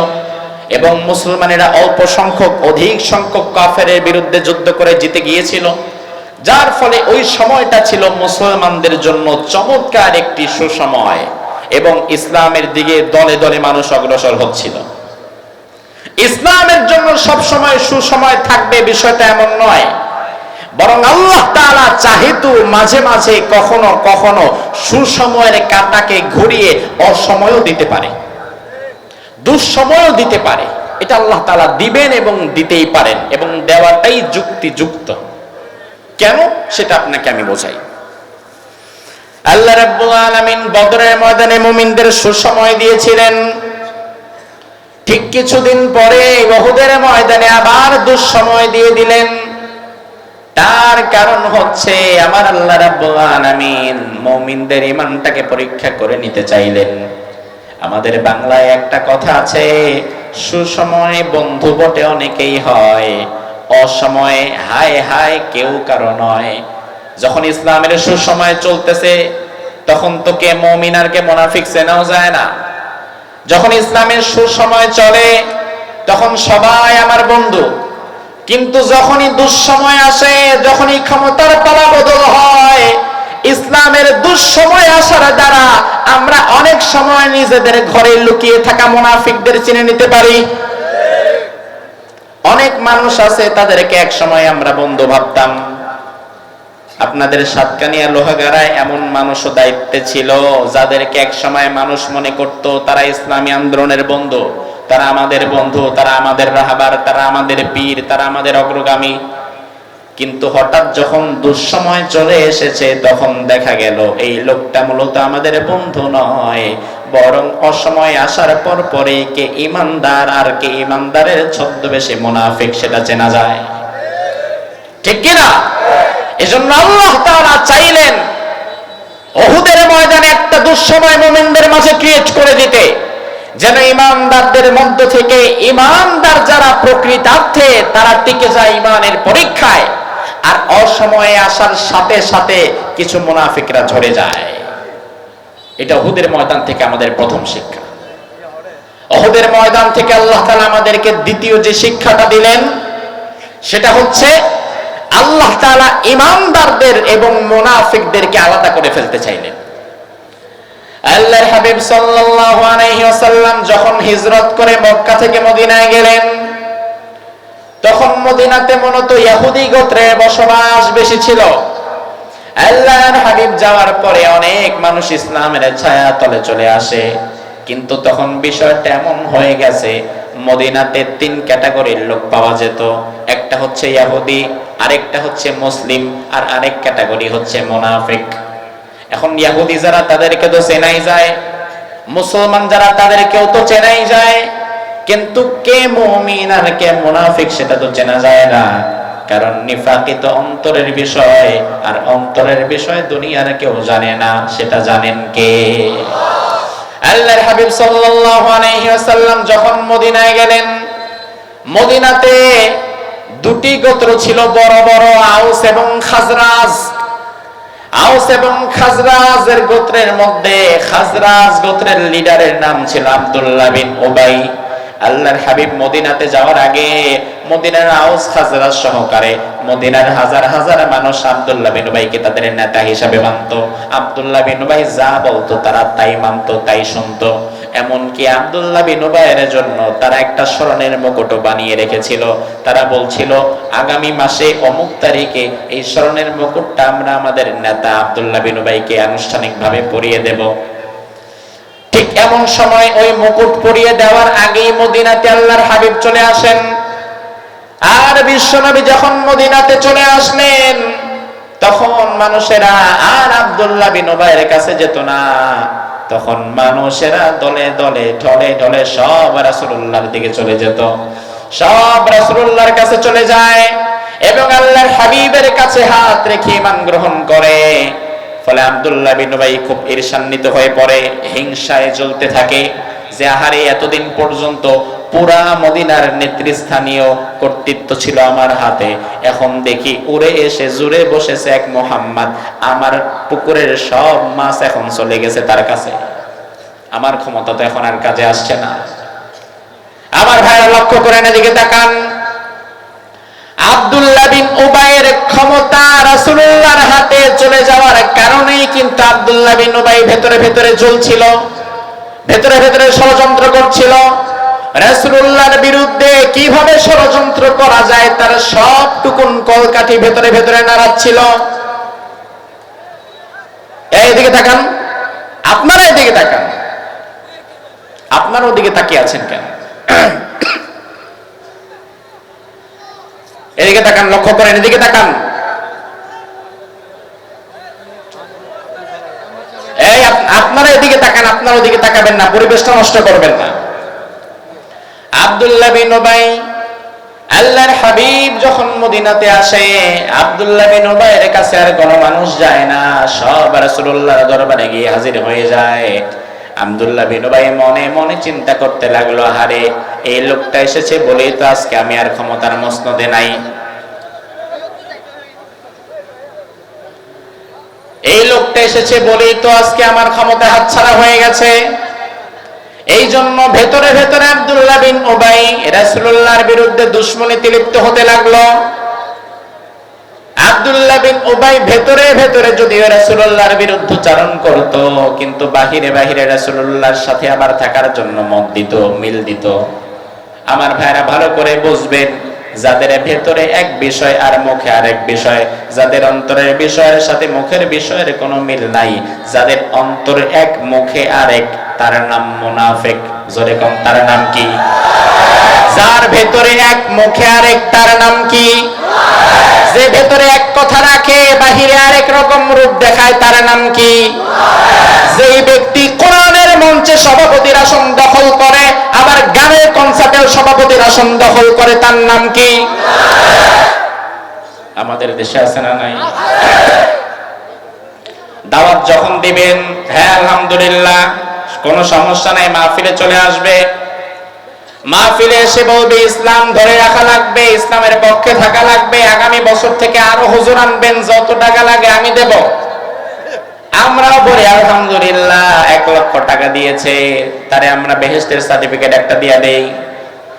এবং মুসলমানেরা অল্প সংখ্যক অধিক সংখ্যক কাফেরের বিরুদ্ধে যুদ্ধ করে জিতে গিয়েছিল, যার ফলে ওই সময়টা ছিল মুসলমানদের জন্য চমৎকার একটি সুসময় এবং ইসলামের দিকে দলে দলে মানুষ অগ্রসর হচ্ছিল। ইসলামের জন্য সব সময় সুসময় থাকবে বিষয়টা এমন নয়, বরং আল্লাহ তাআলা চাহেতু মাঝে মাঝে কখনো কখনো সুসময়ের কাঁটাকে ঘুরিয়ে অসময়ও দিতে পারে, দুঃসময়ও দিতে পারে। এটা আল্লাহ তাআলা দিবেন এবং দিতেই পারেন, এবং দেওয়াটাই যুক্তিযুক্ত। কেন সেটা আপনাকে আমি বোঝাই। আল্লাহ রাব্বুল আলামিন বদরের ময়দানে মুমিনদের সুসময় দিয়েছিলেন, ঠিক কিছুদিন পরে উহুদের ময়দানে আবার দুঃসময় দিয়ে দিলেন। তার কারণ হচ্ছে আমার আল্লাহ রাব্বুল আলামিন মুমিনদের ঈমানটাকে পরীক্ষা করে নিতে চাইলেন। আমাদের বাংলায় একটা কথা আছে, সুসময় বন্ধু বটে অনেকেই হয়, অসময়ে হায় হায় কেউ কারো নয়। যখন ইসলামের সুসময় চলতেছে তখন তো কে মুমিন আর কে মুনাফিক চেনাও যায় না। যখন ইসলামের সুসময় চলে তখন সবাই আমার বন্ধু, কিন্তু যখনই দুঃসময় আসে, যখনই ক্ষমতার পালাবদল হয়, ইসলামের দুঃসময় আসার দ্বারা আমরা অনেক সময় নিজেদের ঘরে লুকিয়ে থাকা মুনাফিকদের চিনে নিতে পারি। অনেক মানুষ আছে তাদেরকে এক সময় আমরা বন্ধু ভাবতাম। আপনাদের সাতকানিয়া লোহাগাড়ায় এমন মানুষও দায়িত্বে ছিল যাদেরকে এক সময় মানুষ মনে করত তারা ইসলামী আন্দোলনের বন্ধু, তারা আমাদের বন্ধু, তারা আমাদের রাহাবার, তারা আমাদের পীর, তারা আমাদের অগ্রগামী। কিন্তু হঠাৎ যখন দুঃসময় চলে এসেছে তখন দেখা গেল এই লোকটা মূলত আমাদের বন্ধু নয়, বরং অসময় আসার পর পরে কে ইমানদার আর কে ইমানদারের ছদ্মবেশে মুনাফিক সেটা চেনা যায়। ঠিক কিনা? এজন্য আল্লাহ তাআলা চাইলেন উহুদের ময়দানে একটা দুঃসময় মুমিনদের মাঝে ক্রিয়েট করে দিতে, যেন ইমানদারদের মধ্য থেকে ইমানদার যারা প্রকৃতার্থে তারা টিকে যায় ইমানের পরীক্ষায়, আর অসময়ে আসার সাথে সাথে কিছু মুনাফিকরা ঝরে যায়। এটা উহুদের ময়দান থেকে আমাদের প্রথম শিক্ষা। উহুদের ময়দান থেকে আল্লাহ তাআলা আমাদেরকে দ্বিতীয় যে শিক্ষাটা দিলেন সেটা হচ্ছে আল্লাহ তাআলা ইমানদারদের এবং মুনাফিকদেরকে আলাদা করে ফেলতে চাইলেন। আল্লাহর হাবিব সাল্লাল্লাহু আলাইহি ওয়াসাল্লাম যখন হিজরত করে মক্কা থেকে মদিনায় গেলেন, তখন মদিনাতে মূলত ইহুদি গোত্রের বসবাস বেশি ছিল। আল্লাহর হাবিব যাওয়ার পরে অনেক মানুষ ইসলামের ছায়া তলে চলে আসে, কিন্তু তখন বিষয়টা এমন হয়ে গেছে মদিনাতে তিন ক্যাটাগরির লোক পাওয়া যেত। একটা হচ্ছে ইহুদি, আরেকটা হচ্ছে মুসলিম, আর আরেক ক্যাটাগরি হচ্ছে মুনাফিক। এখন ইহুদি যারা তাদেরকে তো চেনাই যায়, মুসলমান যারা তাদেরকেও তো চেনাই যায়, কিন্তু কে মুমিন আর কে মুনাফিক সেটা তো চেনা যায় না। কারণ নিফাকি তো অন্তরের বিষয়, আর অন্তরের বিষয় দুনিয়ার কেউ জানে না, সেটা জানেন কে? আল্লাহর হাবিব সাল্লাল্লাহু আলাইহি ওয়াসাল্লাম যখন মদিনায় গেলেন, মদিনাতে দুটি গোত্র ছিল বড় বড়, আউস এবং খাজরাজ। আউস এবং খাজরাজের গোত্রের মধ্যে খাজরাজ গোত্রের লিডারের নাম ছিল আব্দুল্লাহ বিন উবাই। আল্লাহর হাবিব মদিনাতে যাওয়ার আগে মদিনার আউস খাজরাজ সহকারে মদিনার হাজার হাজার মানুষ আব্দুল্লাহ বিন উবাইকে তাদের নেতা হিসাবে মানত। আব্দুল্লাহ বিন উবাই যা বলতো তারা তাই মানত, তাই শুনতো। এমনকি আব্দুল্লাহ বিন উবাইয়ের জন্য তারা একটা স্মরণের মুকুটও বানিয়ে রেখেছিল। তারা বলছিল আগামী মাসে অমুক তারিখে এই স্মরণের মুকুটটা আমরা আমাদের নেতা আব্দুল্লাহ বিন উবাইকে আনুষ্ঠানিকভাবে পরিয়ে দেব। ঠিক এমন সময় ওই মুকুট পরিয়ে দেওয়ার আগেই মদিনাতে আল্লাহর হাবিব চলে আসেন। আর বিশ্বনবী যখন মদিনাতে চলে আসলেন, তখন মানুষেরা আর আব্দুল্লাহ বিন উবাইয়ের কাছে যেত না। তখন মানুষেরা দলে দলে ঢলে ঢলে সব রাসূলুল্লাহর দিকে চলে যেত, সব রাসূলুল্লাহর কাছে চলে যায় এবং আল্লাহর হাবিবের কাছে হাত রেখে ঈমান গ্রহণ করে। ফলে আব্দুল্লাহ বিন উবাই খুব ঈর্ষান্বিত হয়ে পড়ে, হিংসায় জ্বলতে থাকে যে আহারে এতদিন পর্যন্ত পুরা মদিনার নেতৃস্থানীয় কর্তৃত্ব ছিল আমার হাতে, এখন দেখি উড়ে এসে জুড়ে বসেছে এক মুহাম্মদ, আমার পুকুরের সব মাছ এখন চলে গেছে তার কাছে, আমার ক্ষমতা তো এখন আর কাজে আসছে না। আমার ভাইরা লক্ষ্য করেন, এদিকে তাকান। আব্দুল্লাহ বিন উবাইয়ের ক্ষমতা রাসূলুল্লাহর হাতে চলে যাওয়ার কারণেই কিন্তু আব্দুল্লাহ বিন উবাই ভেতরে ভেতরে জ্বলছিল, ভেতরে ভেতরে ষড়যন্ত্র করছিল। রাসূলুল্লাহর বিরুদ্ধে কিভাবে ষড়যন্ত্র করা যায় তার সব টুকুন কলকাঠি ভেতরে ভেতরে নাড়াচ্ছিল। এইদিকে তাকান, আপনারা এদিকে তাকান, আপনারা ওদিকে তাকিয়ে আছেন কেন? এদিকে তাকান, লক্ষ্য করেন, এদিকে তাকান। এই আপনারা এদিকে তাকান, আপনারা ওদিকে তাকাবেন না, পরিবেশটা নষ্ট করবেন না। আব্দুল্লাহ বিন উবাই, আল্লাহর হাবিব যখন মদিনাতে আসে, আব্দুল্লাহ বিন উবাইয়ের কাছে আর কোনো মানুষ যায় না, সব রাসূলুল্লাহর দরবারে গিয়ে হাজির হয়ে যায়। আব্দুল্লাহ বিন উবাই মনে মনে চিন্তা করতে লাগলো, আরে এই লোকটা এসেছে বলেই তো আজকে আমি আর ক্ষমতার মসনদে নাই, এই লোকটা এসেছে বলেই তো আজকে আমার ক্ষমতা হাতছাড়া হয়ে গেছে। এই জন্য ভেতরে ভেতরে আব্দুল্লাহ বিন উবাই রাসূলুল্লাহর বিরুদ্ধে দুশমনীতে লিপ্ত হতে লাগলো। আব্দুল্লাহ বিন উবাই ভেতরে ভেতরে যদিও রাসূলুল্লাহর বিরুদ্ধাচরণ করত, কিন্তু বাহিরে বাহিরে রাসূলুল্লাহর সাথে আবার থাকার জন্য মত দিত, মিল দিত। আমার ভাইরা ভালো করে বুঝবেন, যাদের ভেতরে এক বিষয় আর মুখে আরেক বিষয়, যাদের অন্তরের বিষয়ের সাথে মুখের বিষয়ের কোনো মিল নাই, যাদের অন্তর এক মুখে আরেক, তার নাম মুনাফিক। জোরে কম, তার নাম কি? যার ভেতরে এক মুখে আরেক, তার নাম কি? যে ভেতরে এক কথা রাখে বাহিরে আরেক রকম রূপ দেখায়, তার নাম কি? যেই ব্যক্তি কোরআনের মঞ্চে সিংহাসন দখল করে তার নাম কি? আমাদের দেশে আছে না নাই? দাওয়াত যখন দিবেন, হ্যাঁ আলহামদুলিল্লাহ কোনো সমস্যা নাই, মাহফিলে চলে আসবে। মাহফিলে এসে বলবে ইসলাম ধরে রাখা লাগবে, ইসলামের পক্ষে থাকা লাগবে, আগামী বছর থেকে আরো হুজুর আনবেন, যত টাকা লাগে আমি দেব। আমরাও বলি আলহামদুলিল্লাহ, 1 লক্ষ টাকা দিয়েছে, তারে আমরা বেহেশতের সার্টিফিকেট একটা দিয়ে দেই।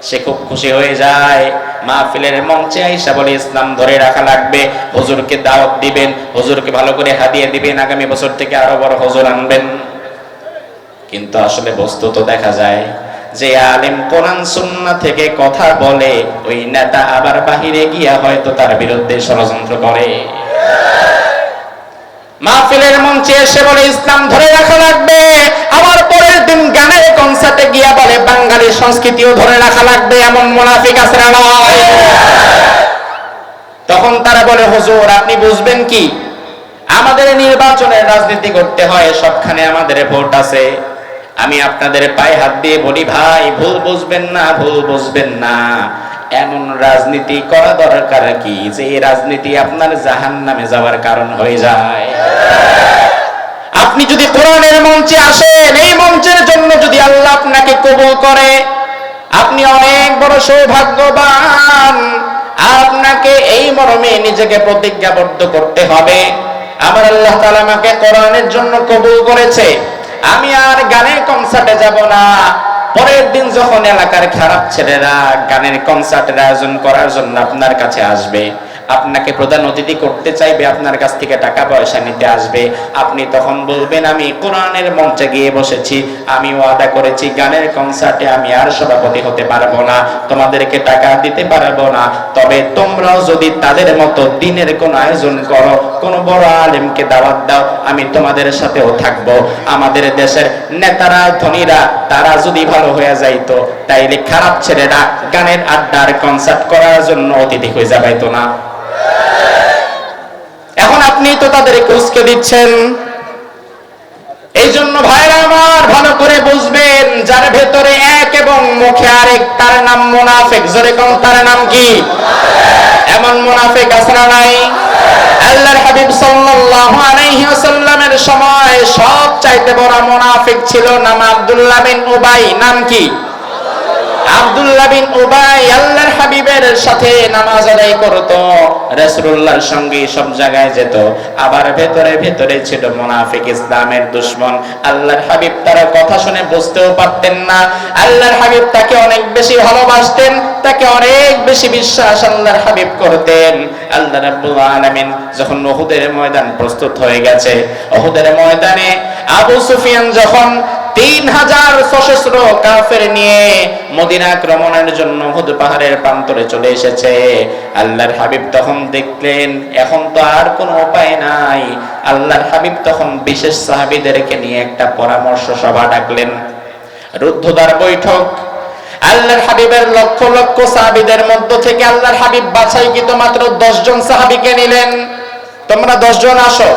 সে খুব খুশি হয়ে যায়। মাহফিলের মঞ্চে আইসা বলে ইসলাম ধরে রাখা লাগবে, হুজুরকে দাওয়াত দিবেন, হুজুরকে ভালো করে হাদিয়া দিবেন, আগামী বছর থেকে আরো বড় হুজুর আনবেন। কিন্তু আসলে বস্তু তো দেখা যায় যে আলেম কোরআন সুন্নাহ থেকে কথা বলে, ওই নেতা আবার বাহিরে গিয়া হয়তো তার বিরুদ্ধে ষড়যন্ত্র করে। মাহফিলের মঞ্চে এসে বলে ইসলাম ধরে রাখা লাগবে, আবার পরের দিন গানের কনসার্টে গিয়া বলে বাঙালি সংস্কৃতিও ধরে রাখা লাগবে। এমন মুনাফিক আছে না নয়? তখন তারা বলে হুজুর আপনি বুঝবেন কি, আমাদের নির্বাচনের রাজনীতি করতে হয়, সবখানে আমাদের ভোট আছে। আমি আপনাদের পায়ে হাত দিয়ে বলি ভাই, ভুল বুঝবেন না, ভুল বুঝবেন না। এমন রাজনীতি করা দরকার কি যে এই রাজনীতি আপনার জাহান্নামে যাওয়ার কারণ হয়ে যায়। আপনি যদি কোরআনের মঞ্চে আসেন, এই মঞ্চের জন্য যদি আল্লাহ আপনাকে কবুল করে, আপনি অনেক বড় সৌভাগ্যবান। আপনাকে এই মর্মে নিজেকে প্রতিজ্ঞাবদ্ধ করতে হবে, আমার আল্লাহ তাআলা আমাকে কোরআনের জন্য কবুল করেছে, আমি আর গানের কনসার্টে যাব না। পরের দিন যখন এলাকার খারাপ ছেলেরা গানের কনসার্টের আয়োজন করার জন্য আপনার কাছে আসবে, আপনাকে প্রধান অতিথি করতে চাইবে, আপনার কাছ থেকে টাকা পয়সা নিতে আসবে, আপনি তখন বলবেন আমি কোরআনের মঞ্চে গিয়ে বসেছি, আমি ওয়াদা করেছি গানের কনসার্টে আমি আর সভাপতি হতে পারবো না, তোমাদেরকে টাকা দিতে পারবো না, তবে তোমরাও যদি তাদের মতো দিনের কোন আয়োজন করো, কোন বড় আলেমকে দাওয়াত দাও, আমি তোমাদের সাথেও থাকবো। আমাদের দেশের নেতারা ধনীরা তারা যদি ভালো হয়ে যাইতো, তাইলে খারাপ ছেলেরা গানের আড্ডার কনসার্ট করার জন্য অতিথি হয়ে যাবাইতো না। এখন আপনি তো তাদেরকে উস্কে দিচ্ছেন। এই জন্য ভাইরা আমার ভালো করে বুঝবেন, যার ভেতরে এক এবং মুখে আরেক, তার নাম মুনাফিক। জোরে কোন তার নাম কি? এমন মুনাফিক আছে না নাই? আল্লাহর হাবিব সাল্লাল্লাহু আলাইহি ওয়াসাল্লামের সময় সবচাইতে বড় মুনাফিক ছিল নাম আব্দুল্লাহ বিন উবাই। নাম কি? আব্দুল্লাহ বিন উবাই আল্লাহর হাবিবের সাথে নামাজ আদায় করত, রাসূলুল্লাহর সঙ্গে সব জায়গায় যেত, আবার ভেতরে ভেতরে ছিল মুনাফিক, ইসলামের দুশমন। আল্লাহর হাবিব তার কথা শুনে বুঝতেও পারতেন না। আল্লাহর হাবিব তাকে অনেক বেশি ভালোবাসতেন, তাকে অনেক বেশি বিশ্বাস আল্লাহর হাবিব করতেন। আল্লাহ রাব্বুল আলামিন যখন উহুদের ময়দান প্রস্তুত হয়ে গেছে, উহুদের ময়দানে আবু সুফিয়ান যখন 3000 সশস্ত্র কাফের নিয়ে মদিনা আক্রমণের জন্য উহুদ পাহাড়ের প্রান্তরে চলে এসেছে, আল্লাহর হাবিব তখন দেখলেন এখন তো আর কোনো উপায় নাই। আল্লাহর হাবিব তখন বিশেষ সাহাবীদেরকে নিয়ে একটা পরামর্শ সভা ডাকলেন, রুদ্ধদ্বার বৈঠক। আল্লাহর হাবিবের লক্ষ লক্ষ সাহাবীদের মধ্য থেকে আল্লাহর হাবিব বাছাইকৃত মাত্র 10 জন সাহাবীকে নিলেন। তোমরা 10 জন আসো,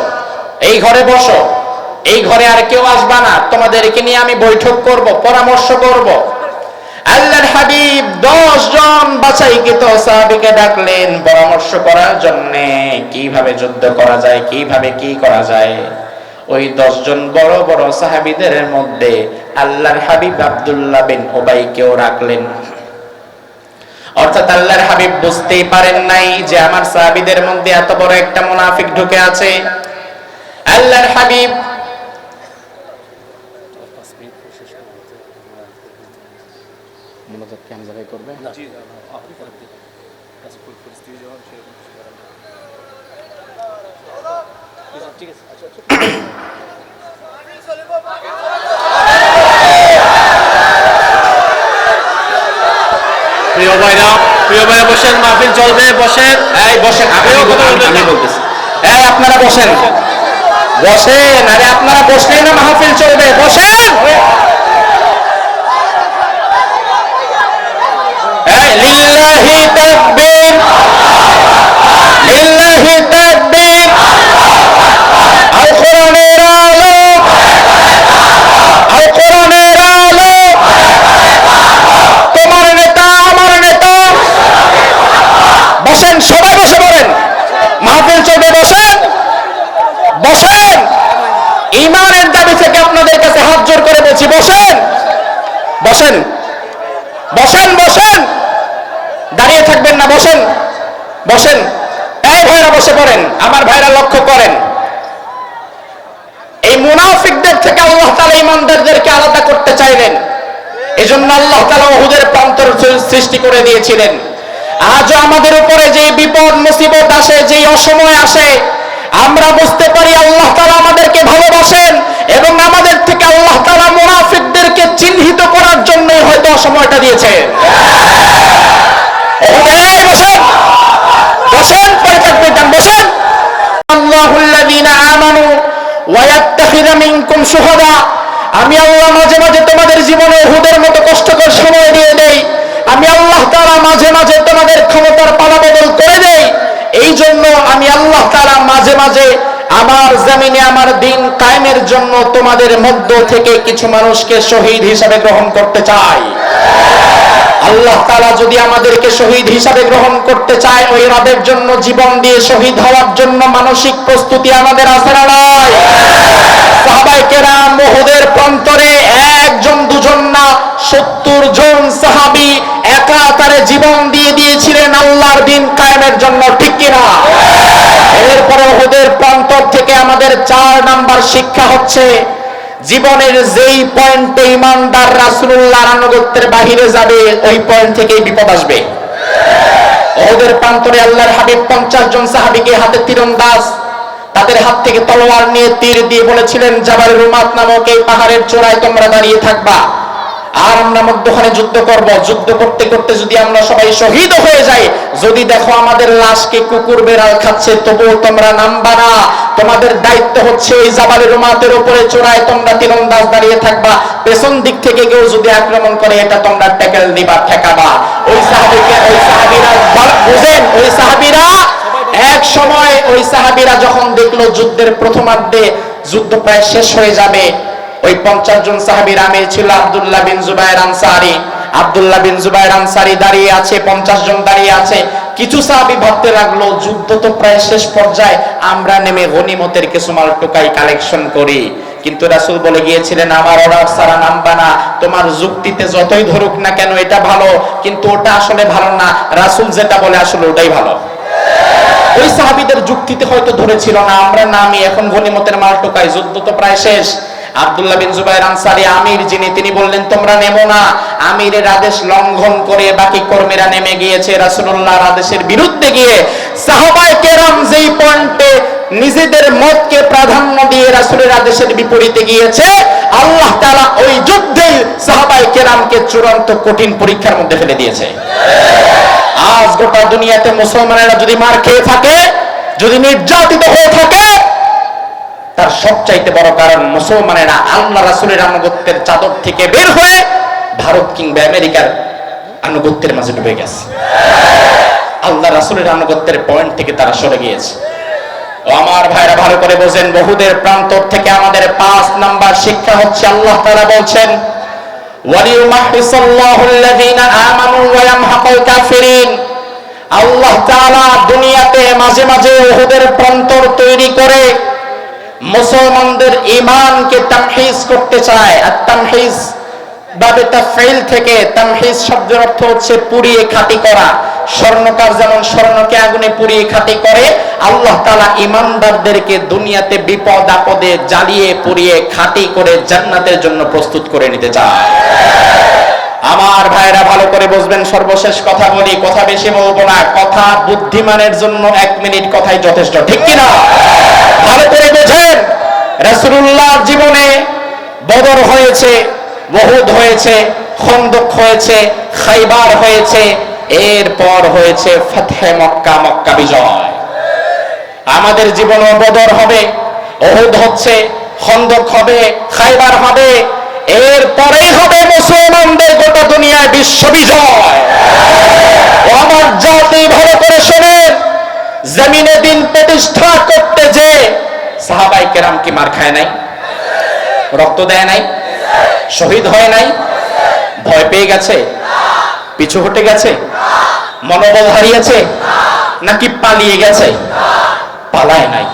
এই ঘরে বসো, এই ঘরে আর কেউ আসবা না, তোমাদেরকে নিয়ে আমি বৈঠক করব, পরামর্শ করব। আল্লাহর হাবিব 10 জন বাছাইকৃত সাহাবীকে ডাকলেন পরামর্শ করার জন্য, কিভাবে যুদ্ধ করা যায়, কিভাবে কি করা যায়। ওই 10 জন বড় বড় সাহাবীদের মধ্যে আল্লাহর হাবিব আব্দুল্লাহ বিন উবাইকেও রাখলেন। অর্থাৎ আল্লাহর হাবিব বুঝতেই পারেন নাই যে আমার সাহাবীদের মধ্যে এত বড় একটা মুনাফিক ঢুকে আছে। আল্লাহর হাবিব মনোযোগ কেমন জায়গায় করবে? প্রিয় ভাইরা বসেন, মাহফিল চলবে, বসেন। এই বসেন, আমি বলতেছি, এই আপনারা বসেন, বসেন। আরে আপনারা বসলেই না মাহফিল চলবে, বসেন। এই লিল্লাহি তাকবীর, লিল্লাহি তাকবীর। আল কোরআনের আলো, আল কোরআনের আলো। তোমার নেতা আমার নেতা বসেন বসেন বসেন, দাঁড়িয়ে থাকবেন না, বসেন বসেন। এই ভাইরা বসে পড়েন, আমার ভাইরা লক্ষ্য করেন, এই মুনাফিকদের থেকে আল্লাহ তাআলা ঈমানদারদেরকে আলাদা করতে চাইলেন। এজন্য আল্লাহ তাআলা উহুদের প্রান্তর সৃষ্টি করে দিয়েছিলেন। আজও আমাদের উপরে যে বিপদ মুসিবত আসে, যে অসময় আসে, আমরা বুঝতে পারি আল্লাহ তাআলা আমাদেরকে ভালোবাসেন এবং আমাদের থেকে আল্লাহ তাআলা মুনাফিকদেরকে চিহ্নিত করার জন্যই হয়তো অসময়টা দিয়েছেন। বসেন বসেন, পরিত্যাগ দেন, বসেন। আল্লাহুল্লাযীনা আমানু ওয়া ইয়াত্তাখিযা মিনকুম শুহাদা, আমি আল্লাহ মাঝে মাঝে তোমাদের জীবনে উহুদের মতো কষ্টকর সময় দিয়ে দেই। আমি আল্লাহ তাআলা মাঝে মাঝে তোমাদের ক্ষমতার পালাবদল করে দেই। এই জন্য আমি আল্লাহ তাআলা মাঝে মাঝে আমার জমিনে আমার দিন কায়েমের জন্য তোমাদের মধ্য থেকে কিছু মানুষকে শহীদ হিসাবে গ্রহণ করতে চাই। আল্লাহ তাআলা যদি আমাদেরকে শহীদ হিসাবে গ্রহণ করতে চায়, ওই রাতের জন্য জীবন দিয়ে শহীদ হওয়ার জন্য মানসিক প্রস্তুতি আমাদের আছে না নাই? সাহাবায়ে কেরাম উহুদের প্রান্তরে একজন দুজন না 70 জন সাহাবী একাধারে জীবন দিয়ে দিয়েছিলেন আল্লাহর দিন কায়েমের জন্য, ঠিক কিনা? এরপরে উহুদের প্রান্তর থেকে আমাদের 4 নাম্বার শিক্ষা হচ্ছে, জীবনের যেই পয়েন্টে ইমানদার রাসূলুল্লাহর আনুগত্যের বাহিরে যাবে, ওই পয়েন্ট থেকেই বিপদ আসবে। উহুদের প্রান্তরে আল্লাহর হাবিব 50 জন সাহাবীকে হাতে তীরন্দাজ, তাদের হাত থেকে তলোয়ার নিয়ে তীর দিয়ে বলেছিলেন, জাবাল রুমাত নামক এই পাহাড়ের চূড়ায় তোমরা দাঁড়িয়ে থাকবা, আর আমরা মধ্যখানে যুদ্ধ করব। যুদ্ধ করতে করতে যদি আমরা সবাই শহীদ হয়ে যাই, যদি দেখো আমাদের লাশকে কুকুর বেড়াল খাচ্ছে, তবুও তোমরা নামবা না। তোমাদের দায়িত্ব হচ্ছে এই জাবালের রুমাতের উপরে চূড়ায় তোমরা তীরন্দাজ দাঁড়িয়ে থাকবা। পেছন দিক থেকে কেউ যদি আক্রমণ করে, এটা তোমরা ট্যাকেল দিবা, ঠেকাবা। ওই সাহাবীরা বুঝেন, ওই সাহাবীরা এক সময় ওই সাহাবীরা যখন দেখলো যুদ্ধের প্রথমার্ধে যুদ্ধ প্রায় শেষ হয়ে যাবে, ওই 50 জন সাহাবীর আমির ছিল আব্দুল্লাহ বিন জুবায়ের আনসারী। আব্দুল্লাহ বিন জুবায়ের আনসারী দাঁড়িয়ে আছে, 50 জন দাঁড়িয়ে আছে। কিছু সাহাবী ভাবতে লাগলো, যুদ্ধ তো প্রায় শেষ পর্যায়ে, আমরা নেমে গনিমতের কিছু মাল টোকাই কালেকশন করি। কিন্তু রাসূল বলে গিয়েছিলেন, আমার অর্ডার ছাড়া নামবা না। তোমার যুক্তিতে যতই ধরুক না কেন এটা ভালো, কিন্তু ওটা আসলে ভালো না। রাসূল যেটা বলে আসলে ওটাই ভালো। ওই সাহাবীদের যুক্তিতে হয়তো ধরেছিল না, আমরা নামি এখন গনিমতের মাল টোকাই, যুদ্ধ তো প্রায় শেষ। আব্দুল্লাহ বিন জুবায়ের আনসারী আমির যিনি, তিনি বললেন, তোমরা নেমো না। আমিরের আদেশ লঙ্ঘন করে বাকি কর্মীরা নেমে গিয়েছে রাসূলুল্লাহর আদেশের বিরুদ্ধে গিয়ে। সাহাবায়ে কেরাম যেই পয়েন্টে নিজেদের মতকে প্রাধান্য দিয়ে রাসূলের আদেশের বিপরীতে গিয়েছে, আল্লাহ তাআলা ওই যুদ্ধে সাহাবায়ে কেরামকে চূড়ান্ত কঠিন পরীক্ষার মধ্যে ফেলে দিয়েছে। আজ গোটা দুনিয়াতে মুসলমানেরা যদি মার খেয়ে থাকে, যদি নির্যাতিত হয়ে থাকে, তার সবচাইতে বড় কারণ মুসলমানেরা আল্লাহ রাসূলের আনুগত্যের চাদর থেকে বের হয়ে ভারত কিংবা আমেরিকার আনুগত্যের মাঝে ডুবে গেছে। আল্লাহ রাসূলের আনুগত্যের পয়েন্ট থেকে তারা সরে গিয়েছে। ও আমার ভাইরা ভালো করে বোঝেন, বহুদের প্রান্তর থেকে আমাদের 5 নাম্বার শিক্ষা হচ্ছে, আল্লাহ তাআলা বলছেন, ওয়ালিউমাহহিসাল্লাহুল্লাযীনা আমানু ওয়া ইয়ামহাকুল কাফিরিন। আল্লাহ তাআলা দুনিয়াতে মাঝে মাঝে উহুদের প্রান্তর তৈরি করে মুসলমানদের ঈমানকে তামহিজ করতে চায়। আর তামহিজ বাবে তাফঈল থেকে, তামহিজ শব্দের অর্থ হচ্ছে পুড়িয়ে খাঁটি করা। স্বর্ণকার যেমন স্বর্ণকে আগুনে পুড়িয়ে খাঁটি করে, আল্লাহ তাআলা ঈমানদারদেরকে দুনিয়াতে বিপদ আপদে জ্বালিয়ে পুড়িয়ে খাঁটি করে জান্নাতের জন্য প্রস্তুত করে নিতে চায়। আমার ভাইরা ভালো করে বুঝবেন, সর্বশেষ কথা বলি, কথা বেশি বলবো না, কথা বুদ্ধিমানের জন্য 1 মিনিট কথাই যথেষ্ট, ঠিক কিনা? ভালো করে বোঝেন, রাসূলুল্লাহর জীবনে বদর হয়েছে, উহুদ হয়েছে, খন্দক হয়েছে, খাইবার হয়েছে, এরপর হয়েছে ফাতহে মক্কা, মক্কা বিজয়। আমাদের জীবনে বদর হবে, উহুদ হচ্ছে, খন্দক হবে, খাইবার হবে, এরপরেই হবে মুসলমানদের গোটা দুনিয়ায় বিশ্ব বিজয়। ও আমার জাতি ভালো করে শোনেন, জমিনে দিন প্রতিষ্ঠা করতে যে সাহাবায়ে কেরাম কি মার খায় নাই? রক্ত দেয় নাই? শহীদ হয় নাই? ভয় পেয়ে গেছে? পিছু হটে গেছে? মনোবল হারিয়েছে? নাকি পালিয়ে গেছে? পালায় নাই,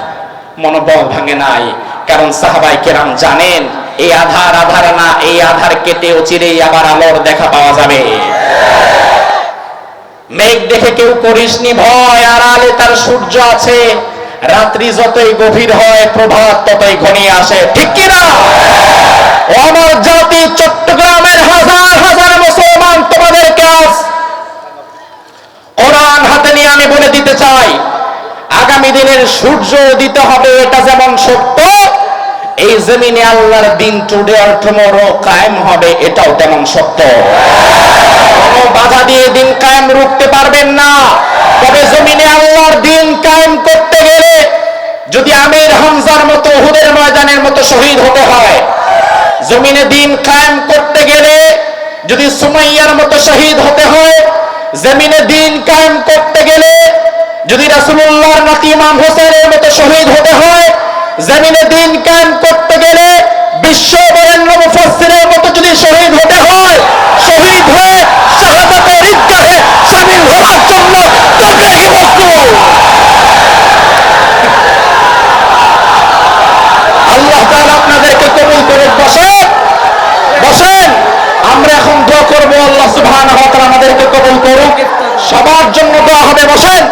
মনোবল ভাঙে নাই। কারণ সাহাবায়ে কেরাম জানেন এই আধার আধার না, এই আধার কেটে চিরেই আবার আলোর দেখা পাওয়া যাবে। মেঘ দেখে কেউ করিসনি ভয়, আড়ালে তার সূর্য আছে। রাত্রি যতই গভীর হয় প্রভাত ততই ঘনিয়ে আসে, ঠিক কিনা? ও আমার জাতি, চট্টগ্রামের হাজার হাজার মুসলমান, তোমাদেরকে আজ কোরআন হাতে নিয়ে আমি বলে দিতে চাই, আগামী দিনের সূর্য উদিতে হবে, এটা যেমন সত্য, এই জমিনে আল্লাহর দিন টুডে অর টুমরো কায়েম হবে, এটাও তেমন সত্য। কোনো বাধা দিয়ে দিন কায়েম রুখতে পারবেন না। তবে জমিনে আল্লাহর দিন কায়েম করতে গেলে যদি আমির হামজার মতো উহুদের ময়দানের মতো শহীদ হতে হয়, জমিনে দিন কায়েম করতে গেলে যদি সুমাইয়ার মতো শহীদ হতে হয়, জমিনে দিন কায়েম করতে গেলে যদি রাসূলুল্লাহর নাতি ইমাম হোসেনের মতো শহীদ হতে হয়, জমিনে দিন কায়েম করতে গেলে বিশ্ব বরেণ্য মুফাসসিরের মতো যদি শহীদ হতে হয়, শহীদ হয়ে শাহাদাতের ঈদগাহে শামিল হওয়ার জন্য তাবলীগী প্রস্তুত। আল্লাহ তাআলা আপনাদেরকে কবুল করে। বসেন, আমরা এখন দোয়া করব, আল্লাহ সুবহানাহু ওয়া তাআলা আমাদেরকে কবুল করুক। সবার জন্য দোয়া হবে, বসেন।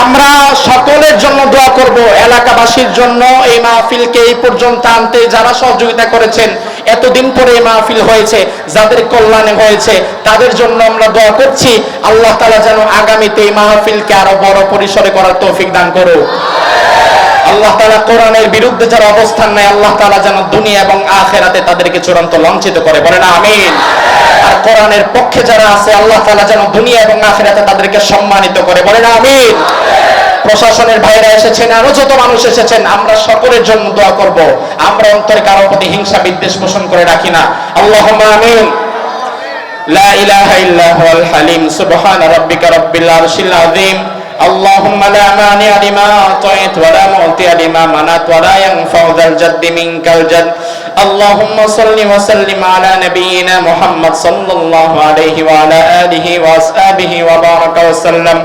আমরা সকলের জন্য দোয়া করব, এলাকাবাসীর জন্য। এই মাহফিলকে এই পর্যন্ত আনতে যারা সহযোগিতা করেছেন, এতদিন পরে এই মাহফিল হয়েছে, যাদের কল্যাণে হয়েছে, তাদের জন্য আমরা দোয়া করছি। আল্লাহ তাআলা যেন আগামীতে এই মাহফিলকে আরো বড় পরিসরে করার তৌফিক দান করুক। আল্লাহ তাআলা কোরআনের বিরুদ্ধে যারা অবস্থান নেয়, আল্লাহ তাআলা যেন দুনিয়া এবং আখিরাতে তাদেরকে চূড়ান্ত লাঞ্ছিত করে, বলেন আমিন। আর কোরআনের পক্ষে যারা আছে, আল্লাহ তাআলা যেন দুনিয়া এবং আখিরাতে তাদেরকে সম্মানিত করে, বলেন আমিন। প্রশাসনের ভাইরা এসেছেন, আরো যত মানুষ এসেছেন, আমরা সকলের জন্য দোয়া করব। আমরা অন্তরে কারো প্রতি হিংসা বিদ্বেষ পোষণ করে রাখি না। আল্লাহুম্মা আমিন। লা ইলাহা ইল্লা হুয়াল হালিম, সুবহান রাব্বিকা রাব্বিল আরশিল আযীম। اللهم لا مانع لما أعطيت ولا معطي لما منعت ولا ينفع ذا الجد منك الجد. اللهم صل وسلم على نبينا محمد صلى الله عليه وعلى آله وأصحابه وبارك وسلم.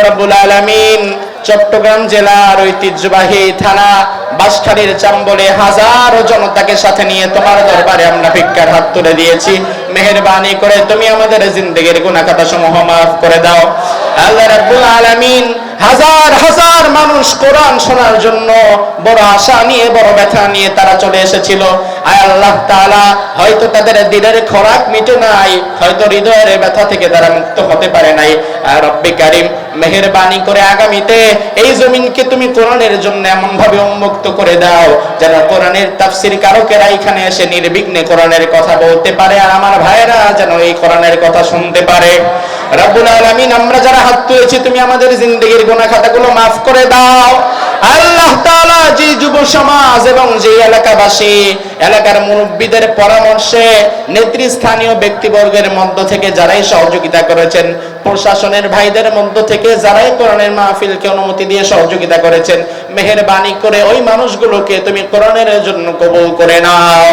رب العالمين, চট্টগ্রাম জেলার ঐতিহ্যবাহী থানা বাঁশখালীর চাম্বলে হাজারো জনতাকে সাথে নিয়ে তোমার দরবারে আমরা ভিক্ষার হাত তুলে দিয়েছি। মেহেরবানি করে তুমি আমাদের জিন্দেগির গুনাহ খাতা সমূহ মাফ করে দাও। আল্লাহ রাব্বুল আলামিন, হাজার হাজার মানুষ কোরআন শোনার জন্য বড় আশা নিয়ে, বড় ব্যথা নিয়ে তারা চলে এসেছিল। আয় আল্লাহ তাআলা, হয়তো তাদের দিলের খোরাক মিটে নাই, হয়তো হৃদয়ের ব্যথা থেকে তারা মুক্ত হতে পারে নাই। আর রব্বে কারীম, মেহেরবানি করে আগামীতে এই জমিনকে তুমি কোরআনের জন্য এমন ভাবে উন্মুক্ত করে দাও যেন কোরআনের তাফসীর কারকেরা এখানে এসে নির্বিঘ্নে কোরআনের কথা বলতে পারে, আর আমার ভাইয়েরা যেন এই কোরআনের কথা শুনতে পারে। রব্বুল আলামিন, আমরা যারা হাত তুলেছি, তুমি আমাদের জিন্দেগির গুনাহ খাতাগুলো মাফ করে দাও। আল্লাহ তাআলা, যে যুব সমাজ এবং যে এলাকাবাসী, এলাকার মুরব্বীদের পরামর্শে, নেতৃস্থানীয় ব্যক্তিবর্গের মধ্য থেকে যারাই সহযোগিতা করেছেন, প্রশাসনের ভাইদের মধ্য থেকে যারাই কোরআনের মাহফিলকে অনুমতি দিয়ে সহযোগিতা করেছেন, মেহেরবানি করে ওই মানুষগুলোকে তুমি কোরআনের জন্য কবুল করে নাও,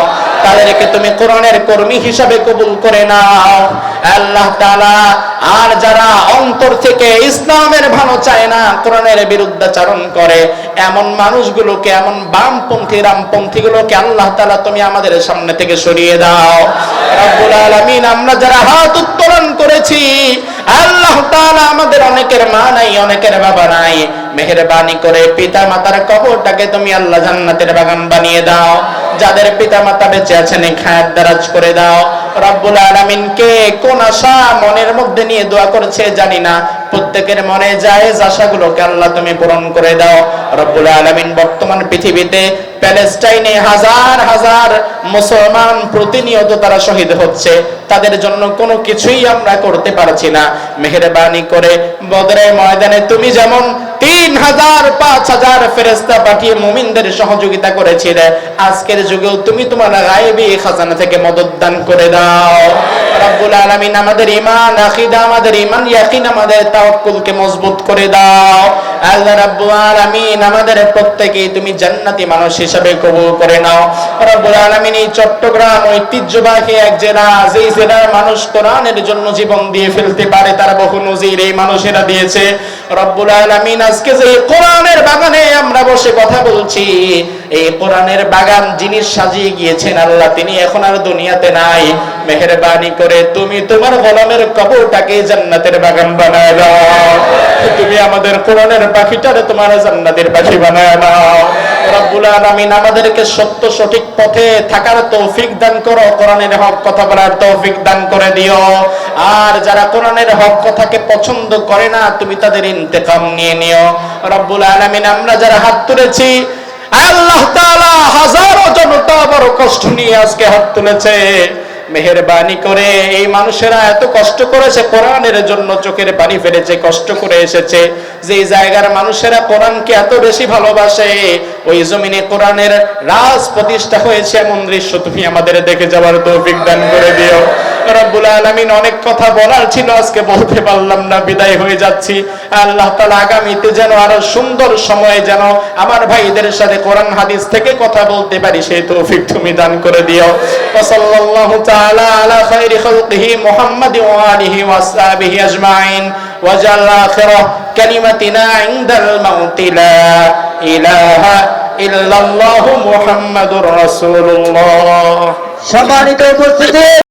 তাদেরকে তুমি কোরআনের কর্মী হিসাবে কবুল করে নাও। আল্লাহ তাআলা, আর যারা অন্তর থেকে ইসলামের ভালো চায় না, কোরআনের বিরুদ্ধাচরণ করে, এমন মানুষগুলোকে, এমন বামপন্থী রামপন্থীগুলোকে আল্লাহ তাআলা তুমি আমাদের সামনে থেকে সরিয়ে দাও। রব্বুল আলামিন, আমরা যারা হাত উত্তোলন করেছি, আল্লাহ তাআলা, আমাদের অনেকের মা নাই, অনেকের বাবা নাই, মেহেরবানি করে পিতা মাতার কবরটাকে তুমি আল্লাহ জান্নাতের বাগান বানিয়ে দাও। যাদের পিতা মাতা বেঁচে আছেন, খায়াত দারাজ করে দাও। রব্বুল আলামিন, কে কোন আশা মনের মধ্যে নিয়ে দোয়া করেছে জানি না, প্রত্যেকের মনে জায়েজ আশাগুলোকে আল্লাহ তুমি পূরণ করে দাও। রব্বুল আলামিন, বর্তমান পৃথিবীতে প্যালেস্টাইনে হাজার হাজার মুসলমান প্রতিনিয়ত তারা শহীদ হচ্ছে, তাদের জন্য কোনো কিছুই আমরা করতে পারছি না। মেহেরবানি করে বদরের ময়দানে তুমি যেমন 3000 5000 ফেরেশতা পাঠিয়ে মুমিনদের সহযোগিতা করেছিলে, আজকের যুগেও তুমি তোমার গায়েবী খাজানা থেকে মদদ দান করে দাও। রব্বুল আলামিন, আমাদের ঈমান আকীদা, আমাদের ঈমান ইয়াকিন, আমাদের তাওয়াক্কুলকে মজবুত করে দাও। আল্লাহ রাব্বুল আলামিন, আমাদের প্রত্যেককেই তুমি জান্নাতি মানুষ হিসেবে কবুল করে নাও। রব্বুল আলামিন, এই চট্টগ্রাম ঐতিহ্যবাহী এক জেলা, যেই জেলার মানুষ কোরআনের জন্য জীবন দিয়ে ফেলতে পারে, তার বহু নজির এই মানুষেরা দিয়েছে। রব্বুল আলামিন, আজকে যে কোরআনের বাগানে আমরা বসে কথা বলছি, এই কোরআনের বাগান যিনি সাজিয়ে গিয়েছেন আল্লাহ তিনি এখন আর দুনিয়াতে নাই। মেহেরবানি করে তুমি তোমার গোলামের কবরটাকে জান্নাতের বাগান বানায় দাও। তুমি আমাদের কোরআনের পাখিটারে তোমার জান্নাতের পাখি বানায় দাও। রব্বুল আলামিন আমাদেরকে সত্য সঠিক পথে থাকার তৌফিক দান করো, কোরআনের হক কথা বলার তৌফিক দান করে দিও। আর যারা কোরআনের হক কথাকে পছন্দ করে না তুমি তাদের ইন্তেকাম নিয়ে নিও। রব্বুল আলামিন আমরা যারা হাত তুলেছি আল্লাহ তাআলা হাজারো জনতা বড় কষ্ট নিয়ে আজকে হাত তুলেছে, মেহেরবানি করে এই মানুষেরা এত কষ্ট করেছে কোরআনের জন্য, চোখের পানি ফেলেছে, কষ্ট করে এসেছে। যে জায়গার মানুষেরা কোরআনকে এত বেশি ভালোবাসে ওই জমিনে কোরআনের রাজ প্রতিষ্ঠা হয়েছে এমন দৃশ্য তুমি আমাদের দেখে যাওয়ার তৌফিক দান করে দিও। রব্বুল আলামিন অনেক কথা বলার ছিল আজকে বলতে পারলাম না, বিদায় হয়ে যাচ্ছি। আল্লাহ তাআলা আগামীতে যেন আরো সুন্দর সময়ে যেন আমার ভাইদের সাথে কোরআন হাদিস থেকে কথা বলতে পারি সেই তৌফিক তুমি দান করে দিও। ওয়া সাল্লাল্লাহু তাআলা আলা খায়রি খালকিহি মুহাম্মাদি ওয়া আলিহি ওয়া আসহাবিহি আজমাইন ওয়া জাল আখিরা কালিমাতিনা ইনদাল মাউতি লা ইলাহা ইল্লাল্লাহু মুহাম্মাদুর রাসূলুল্লাহ। সম্মানিত উপস্থিতি।